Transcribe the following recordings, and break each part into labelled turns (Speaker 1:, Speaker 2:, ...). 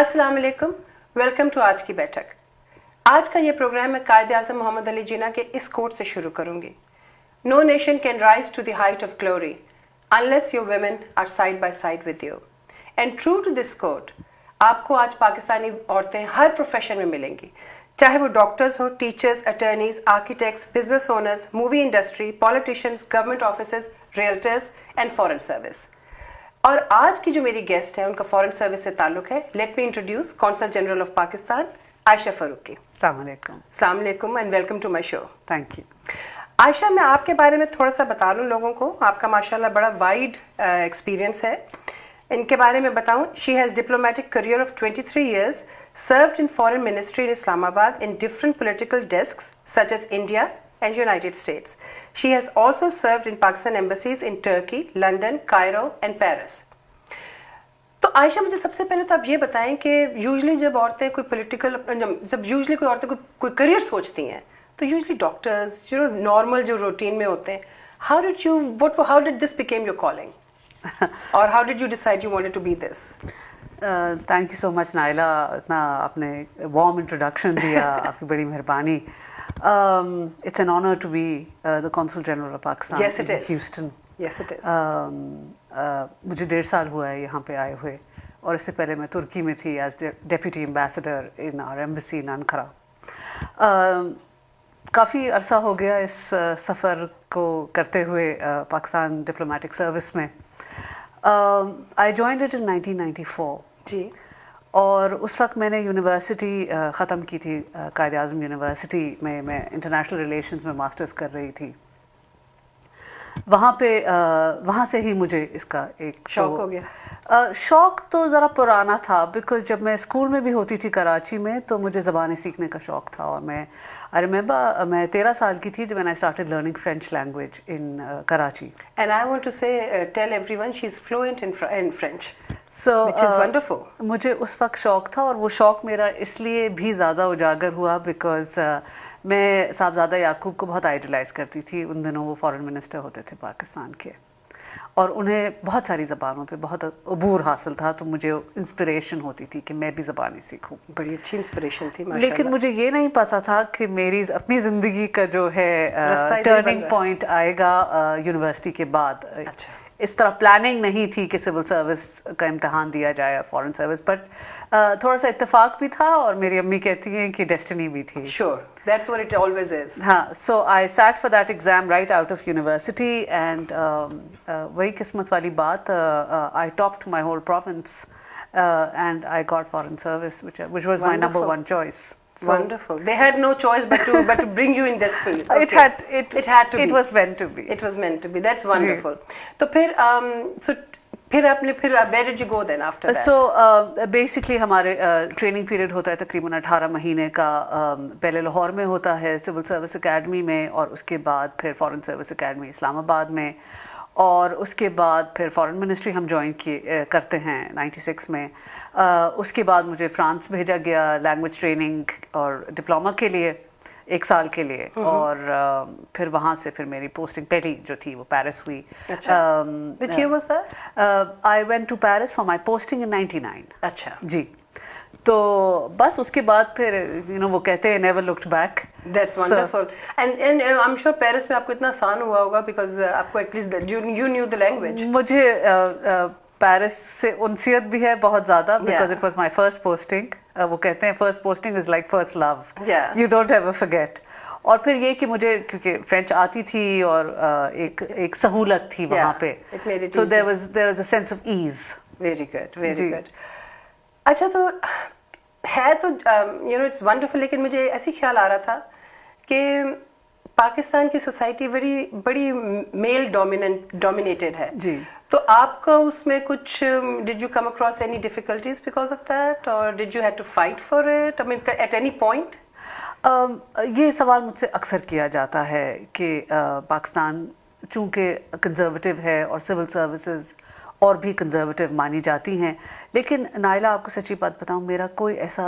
Speaker 1: अस्सलाम वालेकुम, welcome to आज की बैठक। आज का ये प्रोग्राम मैं कायदे आज़म मोहम्मद अली जिन्ना के इस कोट से शुरू करूंगी। No nation can rise to the height of glory unless your women are side by side with you. And true to this quote, आपको आज पाकिस्तानी औरतें हर प्रोफेशन में मिलेंगी, चाहे वो डॉक्टर्स हो, teachers, attorneys, architects, business owners, movie industry, politicians, government officers, realtors and foreign service. और आज की जो मेरी गेस्ट है उनका फॉरेन सर्विस से ताल्लुक है। Let me introduce consul general of Pakistan Ayesha Farooqui. अस्सलाम वालेकुम and welcome to my show.
Speaker 2: Thank you.
Speaker 1: Ayesha, मैं आपके बारे में थोड़ा सा बता दूं लोगों को। आपका माशाल्लाह बड़ा वाइड एक्सपीरियंस है। इनके बारे में बताऊं, she has diplomatic career of 23 years, served in foreign ministry in Islamabad in different political desks such as India and United States. She has also served in Pakistan embassies in Turkey, London, Cairo and Paris. तो आयशा, मुझे सबसे पहले तो आप ये बताएं कि usually जब औरतें कोई पॉलिटिकल कोई औरतें कोई करियर सोचती हैं तो यूजली डॉक्टर्स नॉर्मल जो रूटीन में होते हैं, how did this became your calling और how did you decide you wanted to be this?
Speaker 2: Thank you so much Naila, इतना आपने वार्म इंट्रोडक्शन दिया, आपकी बड़ी मेहरबानी। It's an honor to be the Consul General of Pakistan in Houston.
Speaker 1: Yes, it is.
Speaker 2: मुझे 1.5 साल हुआ है यहाँ पे आए हुए, और इससे पहले मैं तुर्की में थी as deputy ambassador in our embassy in Ankara. काफ़ी अरसा हो गया इस सफ़र को करते हुए पाकिस्तान डिप्लोमेटिक सर्विस में। आई जॉइंड इट इन 1994
Speaker 1: जी,
Speaker 2: और उस वक्त मैंने यूनिवर्सिटी ख़त्म की थी, कायदे आज़म यूनिवर्सिटी में मैं इंटरनेशनल रिलेशंस में मास्टर्स कर रही थी। वहाँ से ही मुझे इसका एक
Speaker 1: शौक हो गया।
Speaker 2: शौक तो ज़रा पुराना था, बिकॉज़ जब मैं स्कूल में भी होती थी कराची में तो मुझे ज़बानें सीखने का शौक था। और आई रिमेंबर मैं 13 साल की थी जब I started learning French language in Karachi.
Speaker 1: And I want to say tell everyone she is fluent in French,
Speaker 2: So,
Speaker 1: which is wonderful.
Speaker 2: मुझे उस वक्त शौक था, और वो शौक मेरा इसलिए भी ज़्यादा उजागर हुआ बिकॉज़ मैं साहबज़ादा याकूब को बहुत आइडलाइज़ करती थी। उन दिनों वो फॉरेन मिनिस्टर होते थे पाकिस्तान के, और उन्हें बहुत सारी ज़बानों पे बहुत अबूर हासिल था, तो मुझे इंस्पिरेशन होती थी कि मैं भी ज़बानें सीखूं।
Speaker 1: बड़ी अच्छी इंस्पिरेशन थी माशाल्लाह।
Speaker 2: लेकिन मुझे ये नहीं पता था कि मेरी अपनी ज़िंदगी का जो है टर्निंग पॉइंट आएगा यूनिवर्सिटी के बाद।
Speaker 1: अच्छा,
Speaker 2: इस तरह प्लानिंग नहीं थी कि सिविल सर्विस का इम्तहान दिया जाए या फॉरेन सर्विस, बट थोड़ा सा इत्तेफाक भी था, और मेरी अम्मी कहती हैं कि डेस्टिनी भी थी।
Speaker 1: Sure, that's what it always is.
Speaker 2: हाँ, so I sat for that exam right out of university, and वही किस्मत वाली बात, I topped my whole province and I got foreign service which was my number one choice.
Speaker 1: So, wonderful. They had no choice but to bring you in this field. Okay.
Speaker 2: It had to be.
Speaker 1: It was meant to be. It was meant to be. That's wonderful. तो फिर where did you go then after that?
Speaker 2: So basically हमारे training period होता है तकरीबन 18 महीने का। पहले लाहौर में होता है सिविल सर्विस एकेडमी में, और उसके बाद फिर फॉरेन सर्विस एकेडमी इस्लामाबाद में, और उसके बाद फिर फॉरेन मिनिस्ट्री हम ज्वाइन करते हैं 96 में। उसके बाद मुझे फ्रांस भेजा गया लैंग्वेज ट्रेनिंग और डिप्लोमा के लिए 1 साल के लिए, और फिर वहाँ से फिर मेरी पोस्टिंग पहली जो थी वो पेरिस हुई।
Speaker 1: अच्छा, which year was that?
Speaker 2: I went to Paris for my posting in 99.
Speaker 1: अच्छा
Speaker 2: जी, तो बस उसके बाद फिर वो कहते हैं never looked back.
Speaker 1: That's wonderful. And I'm sure Paris में आपको इतना आसान हुआ होगा because आपको at least you knew the language.
Speaker 2: मुझे पेरिस से उनसियत भी है बहुत ज़्यादा, because it was my first posting. वो कहते हैं first posting is like first love.
Speaker 1: Yeah.
Speaker 2: You don't ever forget. और फिर ये कि मुझे क्योंकि फ्रेंच आती थी और एक सहूलत थी वहाँ पे, so there was a sense of ease.
Speaker 1: Very good, very good. अच्छा, तो है तो it's wonderful, लेकिन मुझे ऐसी ख्याल आ रहा था कि पाकिस्तान की सोसाइटी बड़ी मेल डोमिनेटेड है
Speaker 2: जी,
Speaker 1: तो आपका उसमें कुछ did you come across any difficulties because of that, और did you have to fight for it, I mean at any point?
Speaker 2: ये सवाल मुझसे अक्सर किया जाता है कि पाकिस्तान चूँकि कंजर्वेटिव है और सिविल सर्विसेज और भी कंजर्वेटिव मानी जाती हैं, लेकिन नाइला आपको सच्ची बात बताऊं, मेरा कोई ऐसा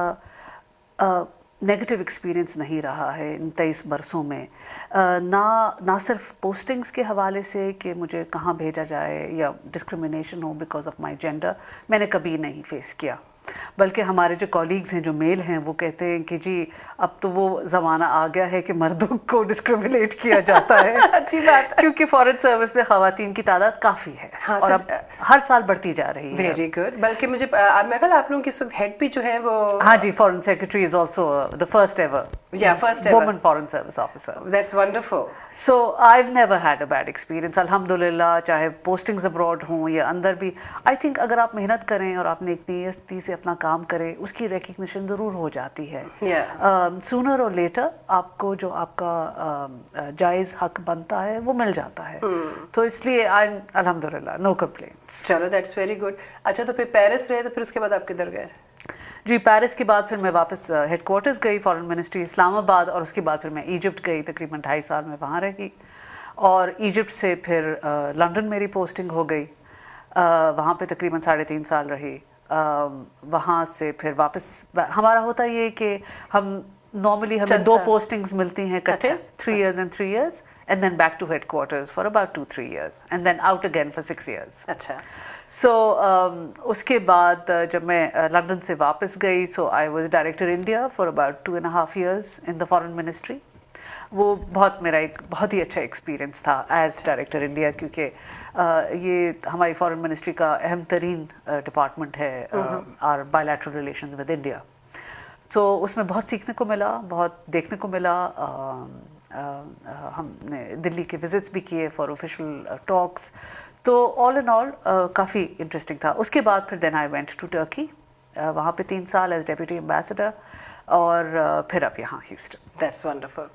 Speaker 2: नेगेटिव एक्सपीरियंस नहीं रहा है इन 23 बरसों में। ना सिर्फ पोस्टिंग्स के हवाले से कि मुझे कहाँ भेजा जाए या डिस्क्रिमिनेशन हो बिकॉज ऑफ माय जेंडर, मैंने कभी नहीं फेस किया। بلکہ ہمارے جو کولیگز ہیں جو میل ہیں وہ کہتے ہیں کہ جی اب تو وہ زمانہ آ گیا ہے کہ مردوں کو ڈسکریمنیٹ کیا جاتا ہے.
Speaker 1: اچھی بات ہے.
Speaker 2: کیونکہ فارن سروس میں خواتین کی تعداد کافی ہے اور اب ہر سال بڑھتی جا رہی ہے.
Speaker 1: Very good. بلکہ مجھے میں خیال آپ لوگوں کی اس وقت ہیڈ بھی جو ہے وہ
Speaker 2: ہاں جی foreign secretary is also the first ever woman foreign service officer.
Speaker 1: That's wonderful.
Speaker 2: So I never had a bad experience الحمدللہ. چاہے پوسٹنگز ابراڈ ہوں یا اندر بھی, آئی تھنک اگر آپ محنت کریں اور آپ نیک نیتی سے اپنا کام کریں اس کی ریکگنیشن ضرور ہو جاتی ہے. سونر اور لیٹر آپ کو جو آپ کا جائز حق بنتا ہے وہ مل جاتا ہے. تو اس لیے الحمدللہ نو کمپلینٹس.
Speaker 1: چلو دیٹس ویری گڈ. اچھا تو پھر پیرس رہے تو پھر اس کے بعد آپ کدھر گئے؟
Speaker 2: جی پیرس کے بعد پھر میں واپس ہیڈ کوارٹرز گئی فارن منسٹری اسلام آباد, اور اس کے بعد پھر میں ایجپٹ گئی. تقریباً 2.5 سال میں وہاں رہی, اور ایجپٹ سے پھر لنڈن میری پوسٹنگ ہو گئی. وہاں پہ تقریباً 3.5 سال رہی. وہاں سے پھر واپس ہمارا ہوتا یہ کہ ہم نارملی ہمیں 2 پوسٹنگز ملتی ہیں اکٹھے, 3 years and 3 years, and then back to headquarters for about 2-3 years, and then out again for 6 years.
Speaker 1: اچھا.
Speaker 2: سو اس کے بعد جب میں لنڈن سے واپس گئی, so I was director India for about 2.5 years in the foreign ministry. وہ میرا ایک بہت ہی اچھا ایکسپیرئنس تھا ایز ڈائریکٹر انڈیا, کیونکہ یہ ہماری فارن منسٹری کا اہم ترین ڈپارٹمنٹ ہے اور بائیلیٹرل ریلیشنز ود انڈیا. سو اس میں بہت سیکھنے کو ملا, بہت دیکھنے کو ملا. ہم نے دلی کے وزٹس بھی کیے فار آفیشیل ٹاکس. تو آل ان آل کافی انٹرسٹنگ تھا. اس کے بعد پھر دین آئی وینٹ ٹو ٹرکی, وہاں پہ 3 سال ایز ڈیپوٹی ایمبیسڈر, اور پھر اب یہاں ہیوسٹن.
Speaker 1: That's wonderful.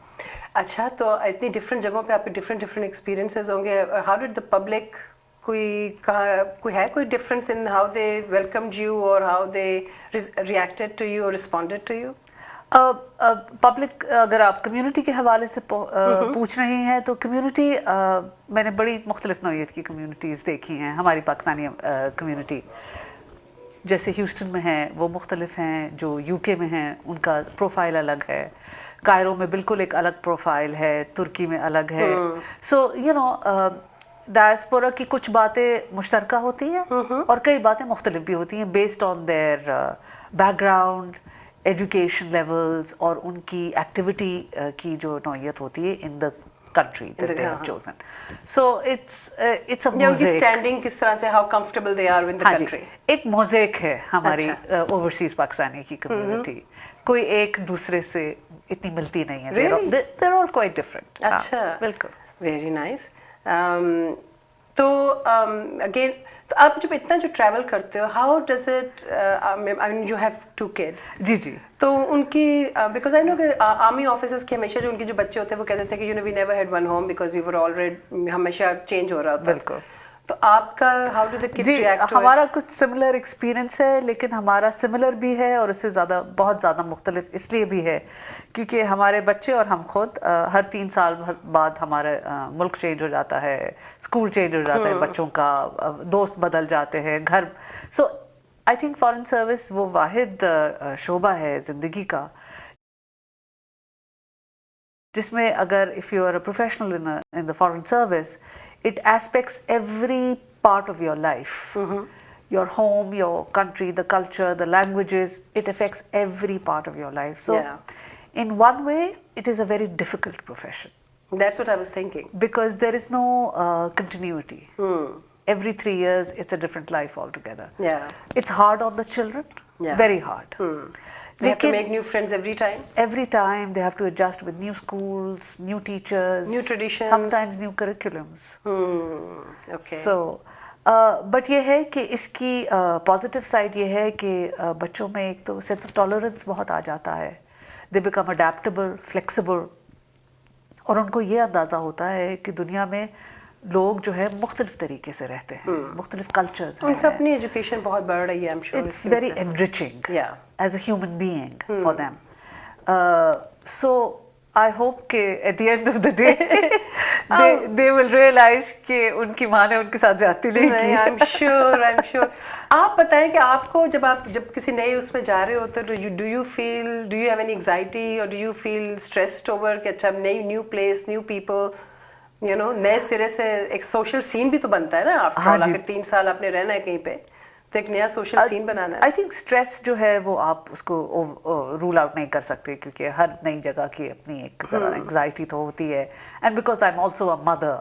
Speaker 1: اچھا تو اتنی ڈفرینٹ جگہوں پہ آپ کے ڈفرینٹ ایکسپیرینسز ہوں گے. ہاؤ ڈڈ دا پبلک, کوئی difference in how they welcomed you اور how they reacted to you اور ریسپونڈیڈ ٹو یو؟
Speaker 2: پبلک, اگر آپ کمیونٹی کے حوالے سے پوچھ رہی ہیں تو کمیونٹی, میں نے بڑی مختلف نوعیت کی کمیونٹیز دیکھی ہیں. ہماری پاکستانی کمیونٹی جیسے ہیوسٹن میں ہیں وہ مختلف ہیں, جو یو کے میں ہیں ان کا پروفائل الگ ہے, کائرو میں بالکل ایک الگ پروفائل ہے, ترکی میں الگ ہے. سو یو نو ڈائسپورا کی کچھ باتیں مشترکہ ہوتی ہیں اور کئی باتیں مختلف بھی ہوتی ہیں based on their background, education levels اور ان کی ایکٹیویٹی کی جو نوعیت ہوتی ہے ان دا country that they have chosen. So it's a mosaic.
Speaker 1: ان کی اسٹینڈنگ کس طرح سے, how comfortable they are with the country.
Speaker 2: ایک موزیک ہے ہماری اوورسیز پاکستانی کی کمیونٹی, کوئی ایک دوسرے سے اتنی ملتی نہیں ہے. They're all quite different.
Speaker 1: اچھا,
Speaker 2: بالکل.
Speaker 1: Very nice. تو اگین تو آپ جب اتنا جو ٹریول کرتے ہو, how does it, you have 2 kids.
Speaker 2: جی جی.
Speaker 1: تو ان کی, بیکاز آئی نو کہ آرمی آفیسرز کے ہمیشہ جو ان کے جو بچے ہوتے ہیں وہ کہتے تھے کہ you know we never had one home because we were already, ہمیشہ چینج ہو رہا ہوتا.
Speaker 2: بالکل.
Speaker 1: تو آپ کا how do the kids react?
Speaker 2: ہمارا کچھ سملر ایکسپیرینس ہے, لیکن ہمارا سملر بھی ہے اور اس سے بہت زیادہ مختلف اس لیے بھی ہے کیونکہ ہمارے بچے اور ہم خود ہر 3 سال بعد ہمارا ملک چینج ہو جاتا ہے, اسکول چینج ہو جاتا ہے بچوں کا, دوست بدل جاتے ہیں, گھر. سو آئی تھنک فارن سروس وہ واحد شعبہ ہے زندگی کا جس میں اگر if you are a professional in the foreign service, it aspects every part of your life. Your home, your country, the culture, the languages, it affects every part of your life. So in one way, it is a very difficult profession.
Speaker 1: That's what I was thinking.
Speaker 2: Because there is no continuity. Every 3 years, it's a different life altogether.
Speaker 1: Yeah.
Speaker 2: It's hard on the children. Very hard.
Speaker 1: They have to make new friends every time.
Speaker 2: Every time they have to adjust with new schools, new teachers,
Speaker 1: new traditions,
Speaker 2: sometimes new curriculums.
Speaker 1: Okay.
Speaker 2: So, but یہ ہے کہ اس کی positive side یہ ہے کہ بچوں میں ایک تو sense of tolerance بہت آ جاتا ہے. They become adaptable, flexible, اور ان کو یہ اندازہ ہوتا ہے کہ دنیا میں لوگ جو ہے مختلف طریقے سے رہتے ہیں, مختلف کلچرز ہیں.
Speaker 1: ان کا اپنی ایجوکیشن بہت بڑھ رہی ہے, I'm sure.
Speaker 2: It's very enriching as a human being for them. So I hope کہ at the end of the day they will realize کہ ان کی ماں نے ان کے ساتھ زیادتی نہیں کی.
Speaker 1: I'm sure. آپ بتائیں کہ آپ کو جب کسی نئے اس میں جا رہے ہوتے do you have any anxiety or do you feel stressed over کہ اچھا new place, new people, نئے سرے سے ایک سوشل سین بھی تو بنتا ہے نا, آفٹر آل 3 سال آپ نے رہنا ہے کہیں پہ, तो एक नया सोशल सीन बनाना है.
Speaker 2: आई थिंक स्ट्रेस जो है वो आप उसको रूल आउट नहीं कर सकते, क्योंकि हर नई जगह की अपनी एक एंग्जाइटी तो होती है. And because I am also a mother,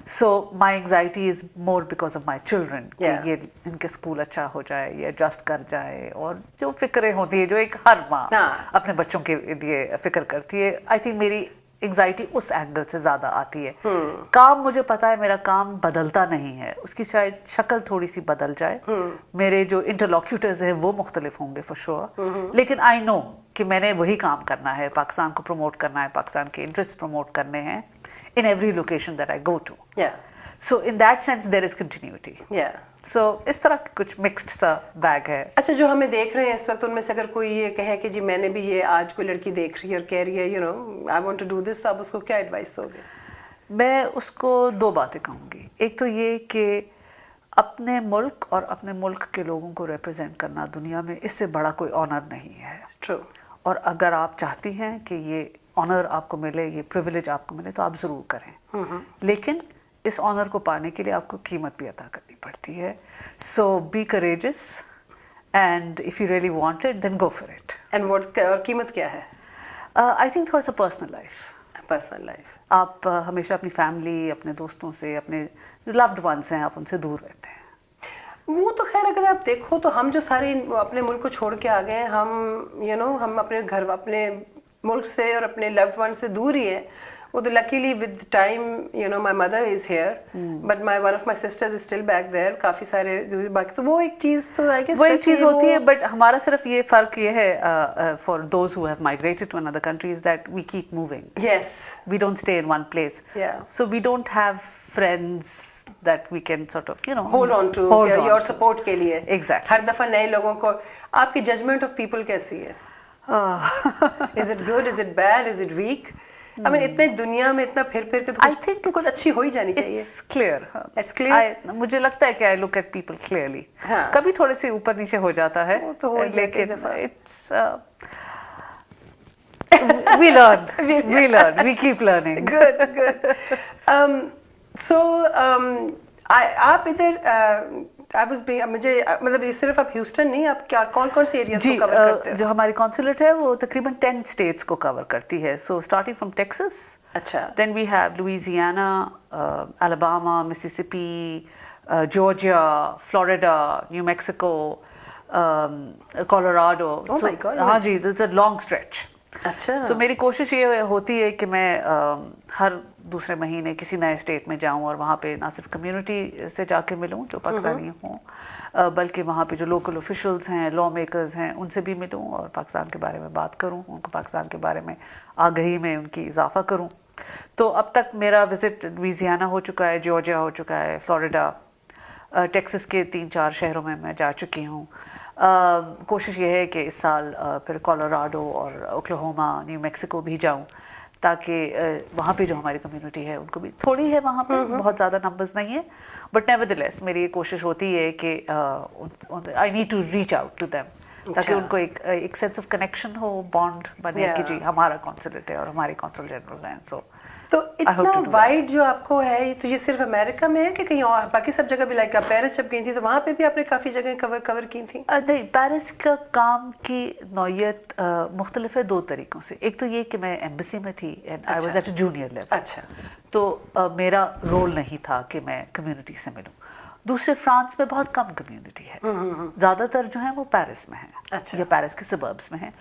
Speaker 2: so my anxiety is more because of my children, कि ये इनके स्कूल अच्छा हो जाए, ये एडजस्ट कर जाए, और जो फिक्रें होती है जो एक हर माँ अपने बच्चों के लिए फिक्र करती है. आई थिंक मेरी एंग्जाइटी उस एंगल से ज्यादा आती है. काम मुझे पता है मेरा काम बदलता नहीं है, उसकी शायद शक्ल थोड़ी सी बदल जाए, मेरे जो इंटरलॉक्यूटर्स हैं वो मुख्तलिफ होंगे फॉर श्योर, लेकिन आई नो कि मैंने वही काम करना है, पाकिस्तान को प्रमोट करना है, पाकिस्तान के इंटरेस्ट प्रमोट करने हैं in every location that I go to. So in that sense there is continuity. So इस तरह कुछ मिक्स्ड सा बैग है.
Speaker 1: अच्छा, जो हमें देख रहे हैं इस वक्त, उनमें से अगर कोई ये कहे कि जी मैंने भी ये आज कोई लड़की देख रही है और कह रही है, you know I want to do this, तो आप उसको क्या एडवाइस दोगे?
Speaker 2: मैं उसको दो बातें कहूँगी. एक तो ये कि अपने मुल्क और अपने मुल्क के लोगों को रिप्रेजेंट करना दुनिया में, इससे बड़ा कोई ऑनर नहीं है.
Speaker 1: ट्रू.
Speaker 2: और अगर आप चाहती हैं कि ये ऑनर आपको मिले, ये प्रिविलेज आपको मिले, तो आप ज़रूर करें. लेकिन इस ऑनर को पाने के लिए आपको कीमत भी अदा करनी पड़ती है. So be courageous, and if you really want it then go for it.
Speaker 1: And what कीमत क्या है?
Speaker 2: आई थिंक थोड़ा सा पर्सनल लाइफ. आप हमेशा अपनी फैमिली, अपने दोस्तों से, अपने जो लव्ड वंस हैं, आप उनसे दूर रहते हैं.
Speaker 1: वो तो खैर अगर आप देखो तो हम जो सारे अपने मुल्क को छोड़ के आ गए हैं, हम हम अपने घर, अपने मुल्क से और अपने लव्ड वन से दूर ही है. वो तो luckily with time my mother is here, but one of my sisters is still back there. काफी सारे बाकी तो वो एक चीज तो आई गेस
Speaker 2: वो एक चीज होती है. बट हमारा सिर्फ ये फर्क ये है for those who have migrated to another country is that we keep moving.
Speaker 1: Yes,
Speaker 2: we don't stay in one place. So we don't have friends that we can sort of
Speaker 1: hold on to your support के लिए.
Speaker 2: Exactly.
Speaker 1: हर दफा नए लोगों को. आपकी judgement of people कैसी है? Is it good? Is it bad? Is it weak? I mean, इतने दुनिया में इतना फिर के तो
Speaker 2: I think
Speaker 1: कुछ अच्छी हो ही जानी चाहिए.
Speaker 2: It's clear.
Speaker 1: It's clear.
Speaker 2: मुझे लगता है कि I look at people clearly. कभी थोड़े से ऊपर नीचे हो जाता है,
Speaker 1: वो तो हो ही जाती है दफा.
Speaker 2: It's we learn, we keep learning.
Speaker 1: Good. So आप इधर मुझे मतलब ये सिर्फ आप ह्यूस्टन नहीं, आप क्या कौन से एरियाज को कवर करते हैं?
Speaker 2: जो हमारी कॉन्सुलेट है वो तकरीबन 10 स्टेट्स को कवर करती है. सो स्टार्टिंग फ्रॉम टेक्सास,
Speaker 1: अच्छा,
Speaker 2: then we have Louisiana, Alabama, Mississippi, Georgia, Florida, New Mexico, Colorado.
Speaker 1: Oh my god.
Speaker 2: हाँ जी, इट्स अ लॉन्ग स्ट्रेच.
Speaker 1: अच्छा.
Speaker 2: सो मेरी कोशिश ये होती है कि मैं हर दूसरे महीने किसी नए स्टेट में जाऊं और वहाँ पे ना सिर्फ कम्युनिटी से जाके मिलूं जो पाकिस्तानी हों, बल्कि वहाँ पे जो लोकल ऑफिशियल्स हैं, लॉ मेकर्स हैं, उनसे भी मिलूं और पाकिस्तान के बारे में बात करूं, उनको पाकिस्तान के बारे में आगाही में उनकी इजाफा करूं. तो अब तक मेरा विजिट लुइसियाना हो चुका है, जॉर्जिया हो चुका है, फ्लोरिडा, टेक्सास के 3-4 शहरों में मैं जा चुकी हूँ. कोशिश ये है कि इस साल फिर कोलोराडो और ओक्लाहोमा, न्यू मैक्सिको भी जाऊं, ताकि वहाँ पे जो हमारी कम्युनिटी है उनको भी थोड़ी है, वहाँ पे बहुत ज़्यादा नंबर्स नहीं है, बट नेवरदलेस मेरी ये कोशिश होती है कि I need to reach out to them, ताकि उनको एक सेंस ऑफ कनेक्शन हो, बॉन्ड बने कि जी हमारा कॉन्सुलेट है और हमारे कॉन्सुल जनरल हैं. सो
Speaker 1: तो इतना वाइड जो आपको है, तो ये सिर्फ अमेरिका में है कि कहीं और बाकी सब जगह भी? लाइक आप पेरिस जब गई थी तो वहाँ पे भी आपने काफ़ी जगह कवर की थी?
Speaker 2: नहीं, पेरिस का काम की नौयत मुख्तलिफ है 2 तरीक़ों से. एक तो ये कि मैं एम्बेसी में थी and I was at a junior level.
Speaker 1: अच्छा.
Speaker 2: तो मेरा रोल नहीं था कि मैं कम्युनिटी से मिलूं. दूसरे फ्रांस में बहुत कम कम्युनिटी है, ज़्यादातर जो है वो पेरिस में है.
Speaker 1: अच्छा.
Speaker 2: या पेरिस के सबर्ब्स में है,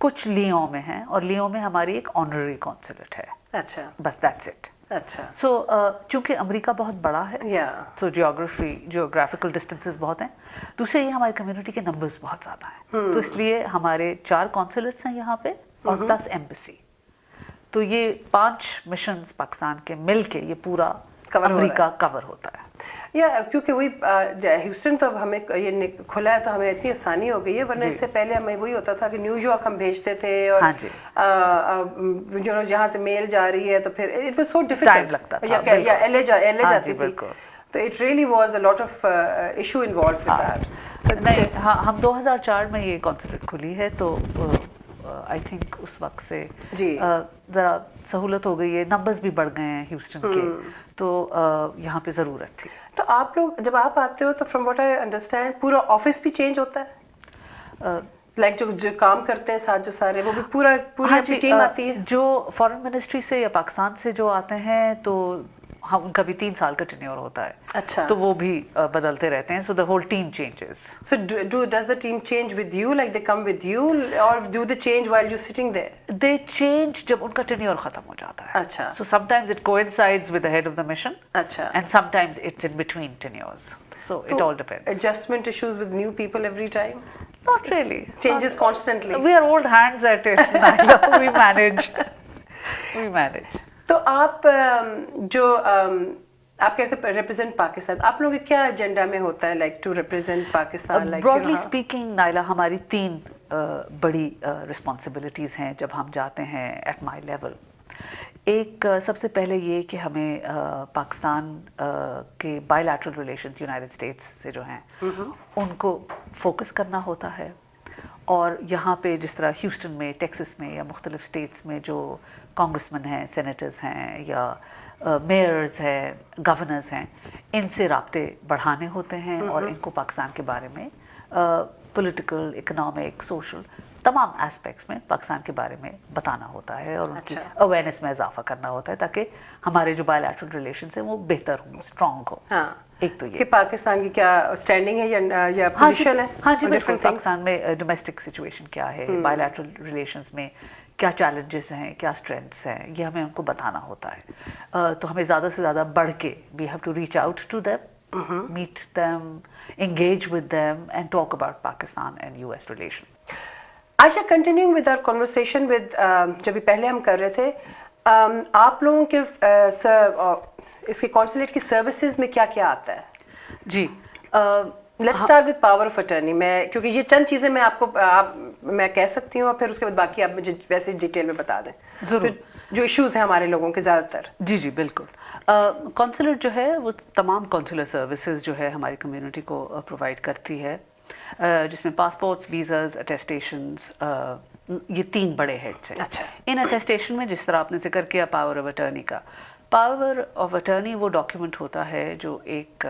Speaker 2: कुछ लियों में है, और लियों में हमारी एक ऑनररी कॉन्सुलेट है.
Speaker 1: अच्छा.
Speaker 2: बस दैट्स इट.
Speaker 1: अच्छा.
Speaker 2: सो चूंकि अमेरिका बहुत बड़ा है, सो जियोग्राफिकल डिस्टेंसेस बहुत हैं. दूसरे ये हमारी कम्युनिटी के नंबर्स बहुत ज़्यादा हैं, तो इसलिए हमारे 4 कॉन्सुलेट्स हैं यहाँ पे और प्लस एम्बेसी. तो ये 5 मिशंस पाकिस्तान के मिल के ये पूरा अमेरिका कवर होता है.
Speaker 1: या क्योंकि वही ह्यूस्टन तो हमें ये खुला है तो हमें इतनी आसानी हो गई है, वरना इससे पहले हमें वही होता था कि न्यूयॉर्क हम भेजते थे और
Speaker 2: हाँ जी.
Speaker 1: जो जहाँ से मेल जा रही है तो फिर इट वाज सो डिफिकल्ट
Speaker 2: लगता था.
Speaker 1: या एलए जाती थी,
Speaker 2: बिल्कुल.
Speaker 1: तो it really was a lot of issue involve with that.
Speaker 2: नहीं, हाँ, हम 2004 में ये कॉन्सुलेट खुली है, तो आई थिंक उस वक्त से
Speaker 1: जी।
Speaker 2: ज़रा सहूलत हो गई है, नंबर्स भी बढ़ गए हैं ह्यूस्टन के, तो यहाँ पे ज़रूरत थी।
Speaker 1: तो आप लोग जब आप आते हो तो फ्रॉम व्हाट आई अंडरस्टैंड पूरा ऑफिस भी चेंज होता है, लाइक जो काम करते हैं साथ जो सारे वो भी पूरी
Speaker 2: हाँ
Speaker 1: आपकी
Speaker 2: जी,
Speaker 1: टीम आती है?
Speaker 2: जो फॉरेन मिनिस्ट्री से या पाकिस्तान से जो आते हैं तो हाँ उनका भी 3 साल का टेन्योर होता है,
Speaker 1: अच्छा।
Speaker 2: तो वो भी बदलते रहते हैं, so the whole team changes.
Speaker 1: So does the team change with you, like they come with you, or do they change while you're sitting there?
Speaker 2: They change जब उनका टेन्योर खत्म हो जाता है।
Speaker 1: अच्छा।
Speaker 2: So sometimes it coincides with the head of the mission,
Speaker 1: अच्छा।
Speaker 2: And sometimes it's in between tenures, so it all depends.
Speaker 1: Adjustment issues with new people every time?
Speaker 2: Not really.
Speaker 1: Changes constantly?
Speaker 2: We are old hands at it, Naila. We manage. We manage.
Speaker 1: तो आप जो आप कहते हैं represent Pakistan, आप लोगों के क्या एजेंडा में होता है, like to represent Pakistan? Like
Speaker 2: broadly speaking Naila, हमारी 3 बड़ी रिस्पॉन्सिबिलिटीज़ हैं जब हम जाते हैं एट माई लेवल। एक सबसे पहले ये कि हमें पाकिस्तान के बायलैटरल रिलेशंस यूनाइटेड स्टेट्स से जो हैं उनको फोकस करना होता है, और यहाँ पे जिस तरह ह्यूस्टन में, टेक्सास में या मुख्तलिफ स्टेट्स में जो कांग्रेसमैन हैं, सेनेटर्स हैं या मेयर्स हैं, गवर्नर्स हैं, इनसे राब्ते बढ़ाने होते हैं और इनको पाकिस्तान के बारे में पॉलिटिकल, इकोनॉमिक, सोशल तमाम एस्पेक्ट्स में पाकिस्तान के बारे में बताना होता है और उनकी अवेयरनेस में इजाफा करना होता है ताकि हमारे जो बायलैटरल रिलेशंस हैं वो बेहतर हों, स्ट्रॉन्ग हो।
Speaker 1: हाँ।
Speaker 2: एक तो ये
Speaker 1: कि पाकिस्तान की क्या स्टैंडिंग है या पोजीशन है?
Speaker 2: हाँ जी, बिल्कुल। पाकिस्तान में डोमेस्टिक सिचुएशन क्या है, बायलैटरल रिलेशंस में क्या चैलेंजेस हैं, क्या स्ट्रेंथ्स हैं, ये हमें उनको बताना होता है। तो हमें ज़्यादा से ज़्यादा बढ़ के we have to reach out to them, meet them, engage with them and talk about Pakistan and US relation.
Speaker 1: Asha, continuing with our conversation with जब भी पहले हम कर रहे थे, आप लोगों के इसके कॉन्सुलेट की सर्विसेज में क्या क्या आता है?
Speaker 2: जी,
Speaker 1: let's start with power of attorney. मैं क्योंकि ये चंद चीज़ें मैं आपको मैं कह सकती हूँ और फिर उसके बाद बाकी आप मुझे वैसे डिटेल में बता दें।
Speaker 2: ज़रूर।
Speaker 1: जो इश्यूज हैं हमारे लोगों के ज़्यादातर।
Speaker 2: जी जी बिल्कुल। कॉन्सुलेट जो है वो तमाम कॉन्सुलर सर्विसेज जो है हमारी कम्युनिटी को प्रोवाइड करती है, जिसमें पासपोर्ट्स, वीज़ाज, अटेस्टेशंस, ये 3 बड़े हेड्स हैं।
Speaker 1: अच्छा।
Speaker 2: इन अटेस्टेशन में जिस तरह आपने जिक्र किया पावर ऑफ अटर्नी का, पावर ऑफ अटर्नी वो डॉक्यूमेंट होता है जो एक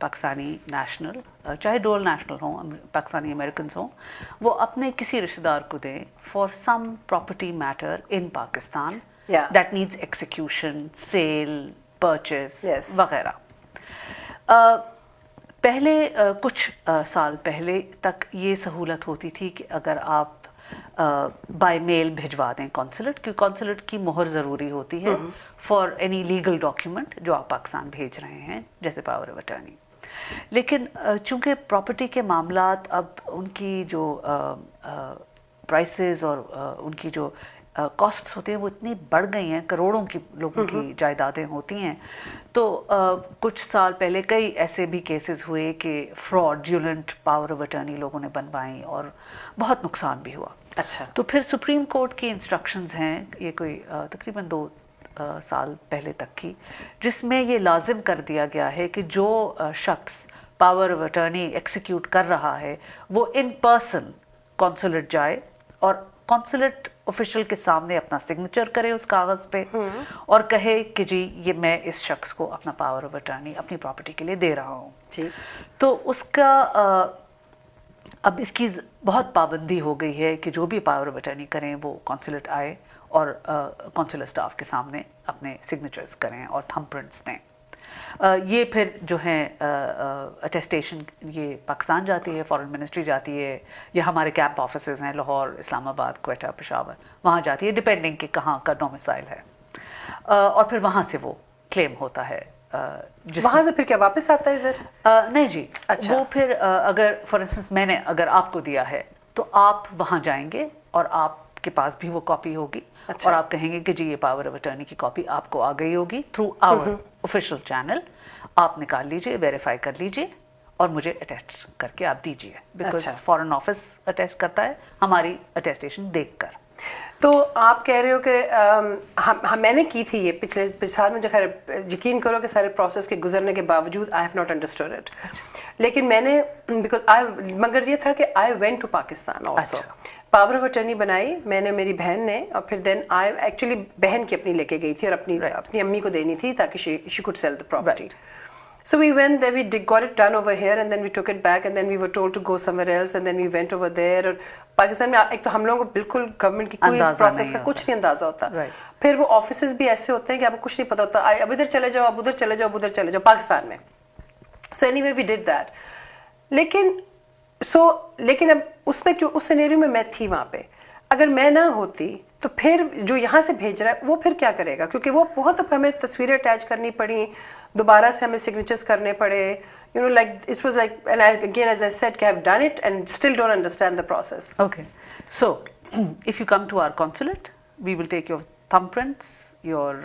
Speaker 2: पाकिस्तानी नेशनल, चाहे डुअल नेशनल हों, पाकिस्तानी अमेरिकन्स हों, वो अपने किसी रिश्तेदार को दें for some property matter in Pakistan that needs execution, sale, purchase वगैरह। पहले कुछ साल पहले तक ये सहूलत होती थी कि अगर आप बाय मेल भिजवा दें कॉन्सुलेट, क्योंकि कॉन्सुलेट की मोहर ज़रूरी होती है फॉर एनी लीगल डॉक्यूमेंट जो आप पाकिस्तान भेज रहे हैं, जैसे पावर ऑफ अटर्नी। लेकिन चूंकि प्रॉपर्टी के मामलात अब उनकी जो प्राइसेस और उनकी जो कॉस्ट्स होती हैं वो इतनी बढ़ गई हैं, करोड़ों की लोगों की जायदादें होती हैं, तो कुछ साल पहले कई ऐसे भी केसेस हुए कि फ्रॉडुलेंट पावर ऑफ अटर्नी लोगों ने बनवाई और बहुत नुकसान भी हुआ।
Speaker 1: अच्छा।
Speaker 2: तो फिर सुप्रीम कोर्ट की इंस्ट्रक्शंस हैं, ये कोई तकरीबन 2 साल पहले तक की, जिसमें ये लाजिम कर दिया गया है कि जो शख्स पावर ऑफ अटर्नी एक्सिक्यूट कर रहा है वो इन पर्सन कॉन्सुलेट जाए और कॉन्सुलेट ऑफिशियल के सामने अपना सिग्नेचर करे उस कागज़ पे और कहे कि जी ये मैं इस शख्स को अपना पावर ऑफ अटर्नी अपनी प्रॉपर्टी के लिए दे रहा हूँ।
Speaker 1: ठीक।
Speaker 2: तो उसका अब इसकी बहुत पाबंदी हो गई है कि जो भी पावर ऑफ अटर्नी करें वो कॉन्सुलेट आए और कॉन्सुलर स्टाफ के सामने अपने सिग्नेचर्स करें और थंब प्रिंट्स दें। ये फिर जो है अटेस्टेशन ये पाकिस्तान जाती है, फॉरेन मिनिस्ट्री जाती है, या हमारे कैंप ऑफिसेज हैं लाहौर, इस्लामाबाद, क्वेटा, पेशावर, वहाँ जाती है डिपेंडिंग कि कहाँ का डोमिसाइल है, और फिर वहाँ से वो क्लेम होता है।
Speaker 1: वहाँ से फिर क्या वापस आता है इधर?
Speaker 2: नहीं जी।
Speaker 1: अच्छा।
Speaker 2: वो फिर अगर फॉर इंस्टेंस मैंने अगर आपको दिया है तो आप वहाँ जाएंगे और आपके पास भी वो कॉपी होगी। अच्छा। और आप कहेंगे कि जी ये पावर ऑफ अटर्नी की कॉपी आपको आ गई होगी थ्रू आवर ऑफिशियल चैनल, आप निकाल लीजिए, वेरीफाई कर लीजिए और मुझे अटेस्ट करके आप दीजिए, बिकॉज फॉरेन ऑफिस अटेस्ट करता है हमारी अटेस्टेशन देखकर।
Speaker 1: तो आप कह रहे हो कि मैंने की थी ये पिछले साल में, जो खैर यकीन करो कि सारे प्रोसेस के गुजरने के बावजूद I have not understood it, लेकिन मैंने बिकॉज मगर ये था कि I went to Pakistan also. Power of attorney बनाई मैंने, मेरी बहन ने, और फिर देन आई एक्चुअली बहन की अपनी लेके गई थी और अपनी अम्मी को देनी थी ताकि she could sell the property. So we went there, we got it done over here, and then we took it back, and then we were told to go somewhere else, and then we went over there. और पाकिस्तान में एक तो हम लोगों को बिल्कुल government की कोई प्रोसेस का कुछ नहीं अंदाजा होता. फिर वो ऑफिसेज भी ऐसे होते हैं कि आपको कुछ नहीं पता होता, अब इधर चले जाओ, अब उधर चले जाओ, अब उधर चले जाओ, पाकिस्तान में. So anyway we did that. लेकिन अब उसमें क्यों, उस सिनेरियो में मैं थी वहाँ पे, अगर मैं ना होती तो फिर जो यहाँ से भेज रहा है वो फिर क्या करेगा, क्योंकि वो बहुत अब हमें तस्वीरें अटैच करनी पड़ी, दोबारा से हमें सिग्नेचर्स करने पड़े, you know, like it was like, and again as I said, I have done it and still don't understand the process.
Speaker 2: Okay, so if you come to our consulate, we will take your thumbprints, your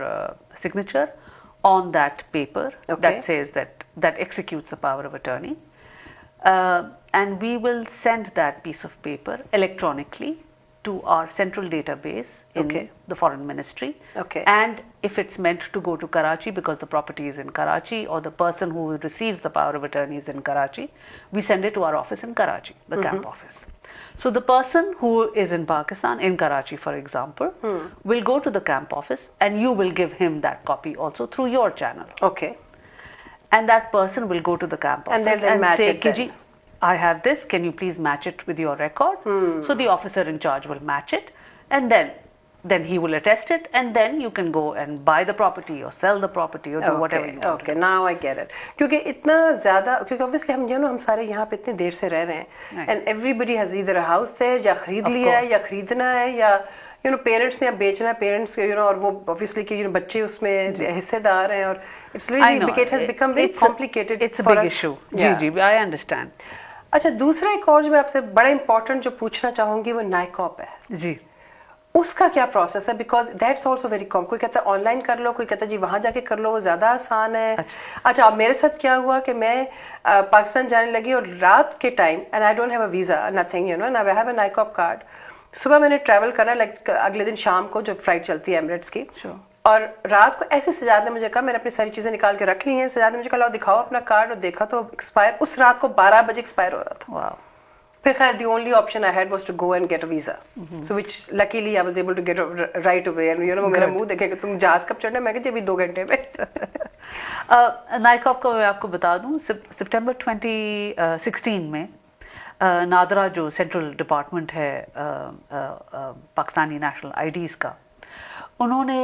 Speaker 2: signature on that paper that says that executes the power of attorney, and we will send that piece of paper electronically to our central database in the foreign ministry. And if it's meant to go to Karachi because the property is in Karachi or the person who receives the power of attorney is in Karachi, we send it to our office in Karachi, the camp office. So the person who is in Pakistan, in Karachi for example, will go to the camp office and you will give him that copy also through your channel. And that person will go to the camp office and say, Kiji, I have this, can you please match it with your record? So the officer in charge will match it, and then he will attest it, and then you can go and buy the property or sell the property or do whatever you want to do.
Speaker 1: Now I get it. क्योंकि इतना ज़्यादा, क्योंकि obviously हम सारे यहाँ पे इतने देर से रह रहे हैं, and everybody has either a house there, या खरीद लिया है या खरीदना है, या पेरेंट्स ने अब बेचना है, पेरेंट्स और वो ऑब्वियसली कि बच्चे उसमें हिस्सेदार हैं, और it's really it has become very complicated.
Speaker 2: It's a big issue. जी, आई अंडरस्टैंड.
Speaker 1: अच्छा, दूसरा एक और जो मैं आपसे बड़ा इंपॉर्टेंट जो पूछना चाहूंगी वो नाइकॉप है
Speaker 2: जी.
Speaker 1: उसका क्या प्रोसेस है, because that's also very com. कोई कहता है ऑनलाइन कर लो, कोई कहता है जी वहां जाके कर लो, वो ज्यादा आसान है. अच्छा, अब मेरे साथ क्या हुआ कि मैं पाकिस्तान जाने लगी और रात के time, and I don't have a visa, nothing, you know, and I have a NICOP card. सुबह मैंने ट्रैवल करना, लाइक अगले दिन शाम को जो फ्लाइट चलती है एमिरेट्स की, और रात को ऐसे सजाद ने मुझे कहा, मैंने अपनी सारी चीजें निकाल के रख ली हैं, सजाद ने मुझे कहा दिखाओ अपना कार्ड, और देखा तो एक्सपायर, उस रात को 12 बजे एक्सपायर हो रहा था. फिर खैर the only option I had was to go and get a visa, so which luckily I was able to get right away. And you know, मेरा मुंह देखे कि तुम जहाज कब चढ़ना, मैं कहा जी अभी 2 घंटे में.
Speaker 2: नाइकॉप का मैं आपको बता दूं, सितंबर 2016 में नादरा जो सेंट्रल डिपार्टमेंट है पाकिस्तानी नेशनल आईडीज का, उन्होंने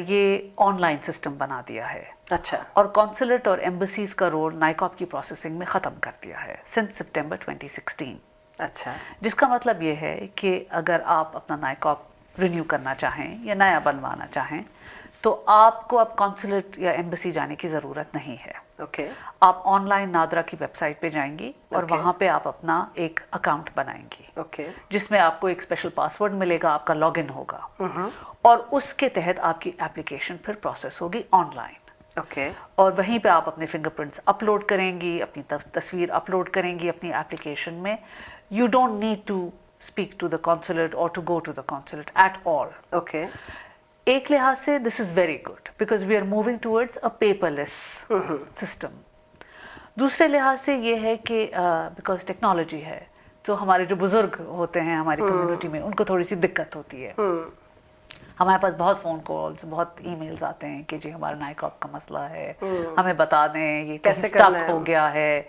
Speaker 2: ये ऑनलाइन सिस्टम बना दिया है.
Speaker 1: अच्छा.
Speaker 2: और कॉन्सुलेट और एम्बसीज का रोल नाइकॉप की प्रोसेसिंग में ख़त्म कर दिया है सिंस सितंबर 2016.
Speaker 1: अच्छा.
Speaker 2: जिसका मतलब ये है कि अगर आप अपना नाइकॉप रिन्यू करना चाहें या नया बनवाना चाहें तो आपको अब कॉन्सुलेट या एम्बसी जाने की ज़रूरत नहीं है. आप ऑनलाइन नादरा की वेबसाइट पे जाएंगी और वहाँ पे आप अपना एक अकाउंट बनाएंगी, जिसमें आपको एक स्पेशल पासवर्ड मिलेगा, आपका लॉगिन होगा, और उसके तहत आपकी एप्लीकेशन फिर प्रोसेस होगी ऑनलाइन. और वहीं पे आप अपने फिंगरप्रिंट्स अपलोड करेंगी, अपनी तस्वीर अपलोड करेंगी अपनी एप्लीकेशन में. You don't need to speak to the consulate और to go to the consulate at all. एक लिहाज से this is very good because we are moving towards a paperless system. दूसरे लिहाज से ये है कि बिकॉज टेक्नोलॉजी है, तो हमारे जो बुजुर्ग होते हैं हमारी कम्युनिटी में, उनको थोड़ी सी दिक्कत होती है. हमारे पास बहुत फ़ोन कॉल्स, बहुत ईमेल्स आते हैं कि जी हमारा नाइकॉप का मसला है, हमें बता दें, ये कैसे स्टक हो गया है.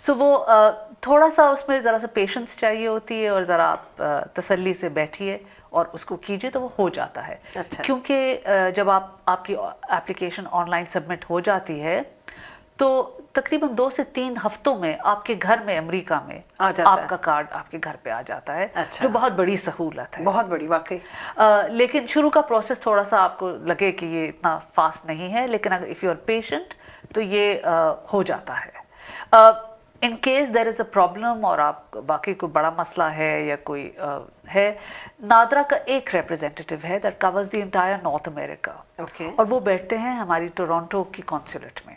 Speaker 2: सो वो थोड़ा सा उसमें ज़रा सा पेशेंस चाहिए होती है, और ज़रा आप तसल्ली से बैठिए और उसको कीजिए तो वो हो जाता है.
Speaker 1: अच्छा.
Speaker 2: क्योंकि जब आपकी एप्लीकेशन ऑनलाइन सबमिट हो जाती है तो तकरीबन 2 से 3 हफ्तों में आपके घर में अमेरिका में आपका कार्ड आपके घर पे आ जाता है.
Speaker 1: अच्छा.
Speaker 2: जो बहुत बड़ी सहूलत है,
Speaker 1: बहुत बड़ी वाकई.
Speaker 2: लेकिन शुरू का प्रोसेस थोड़ा सा आपको लगे कि ये इतना फास्ट नहीं है, लेकिन अगर इफ़ यू आर पेशेंट तो ये हो जाता है. In case there is a problem और आप बाकी कोई बड़ा मसला है या कोई है, नादरा का एक रिप्रेजेंटेटिव है that covers the entire north America, और वो बैठते हैं हमारी टोरंटो की कॉन्सुलेट में.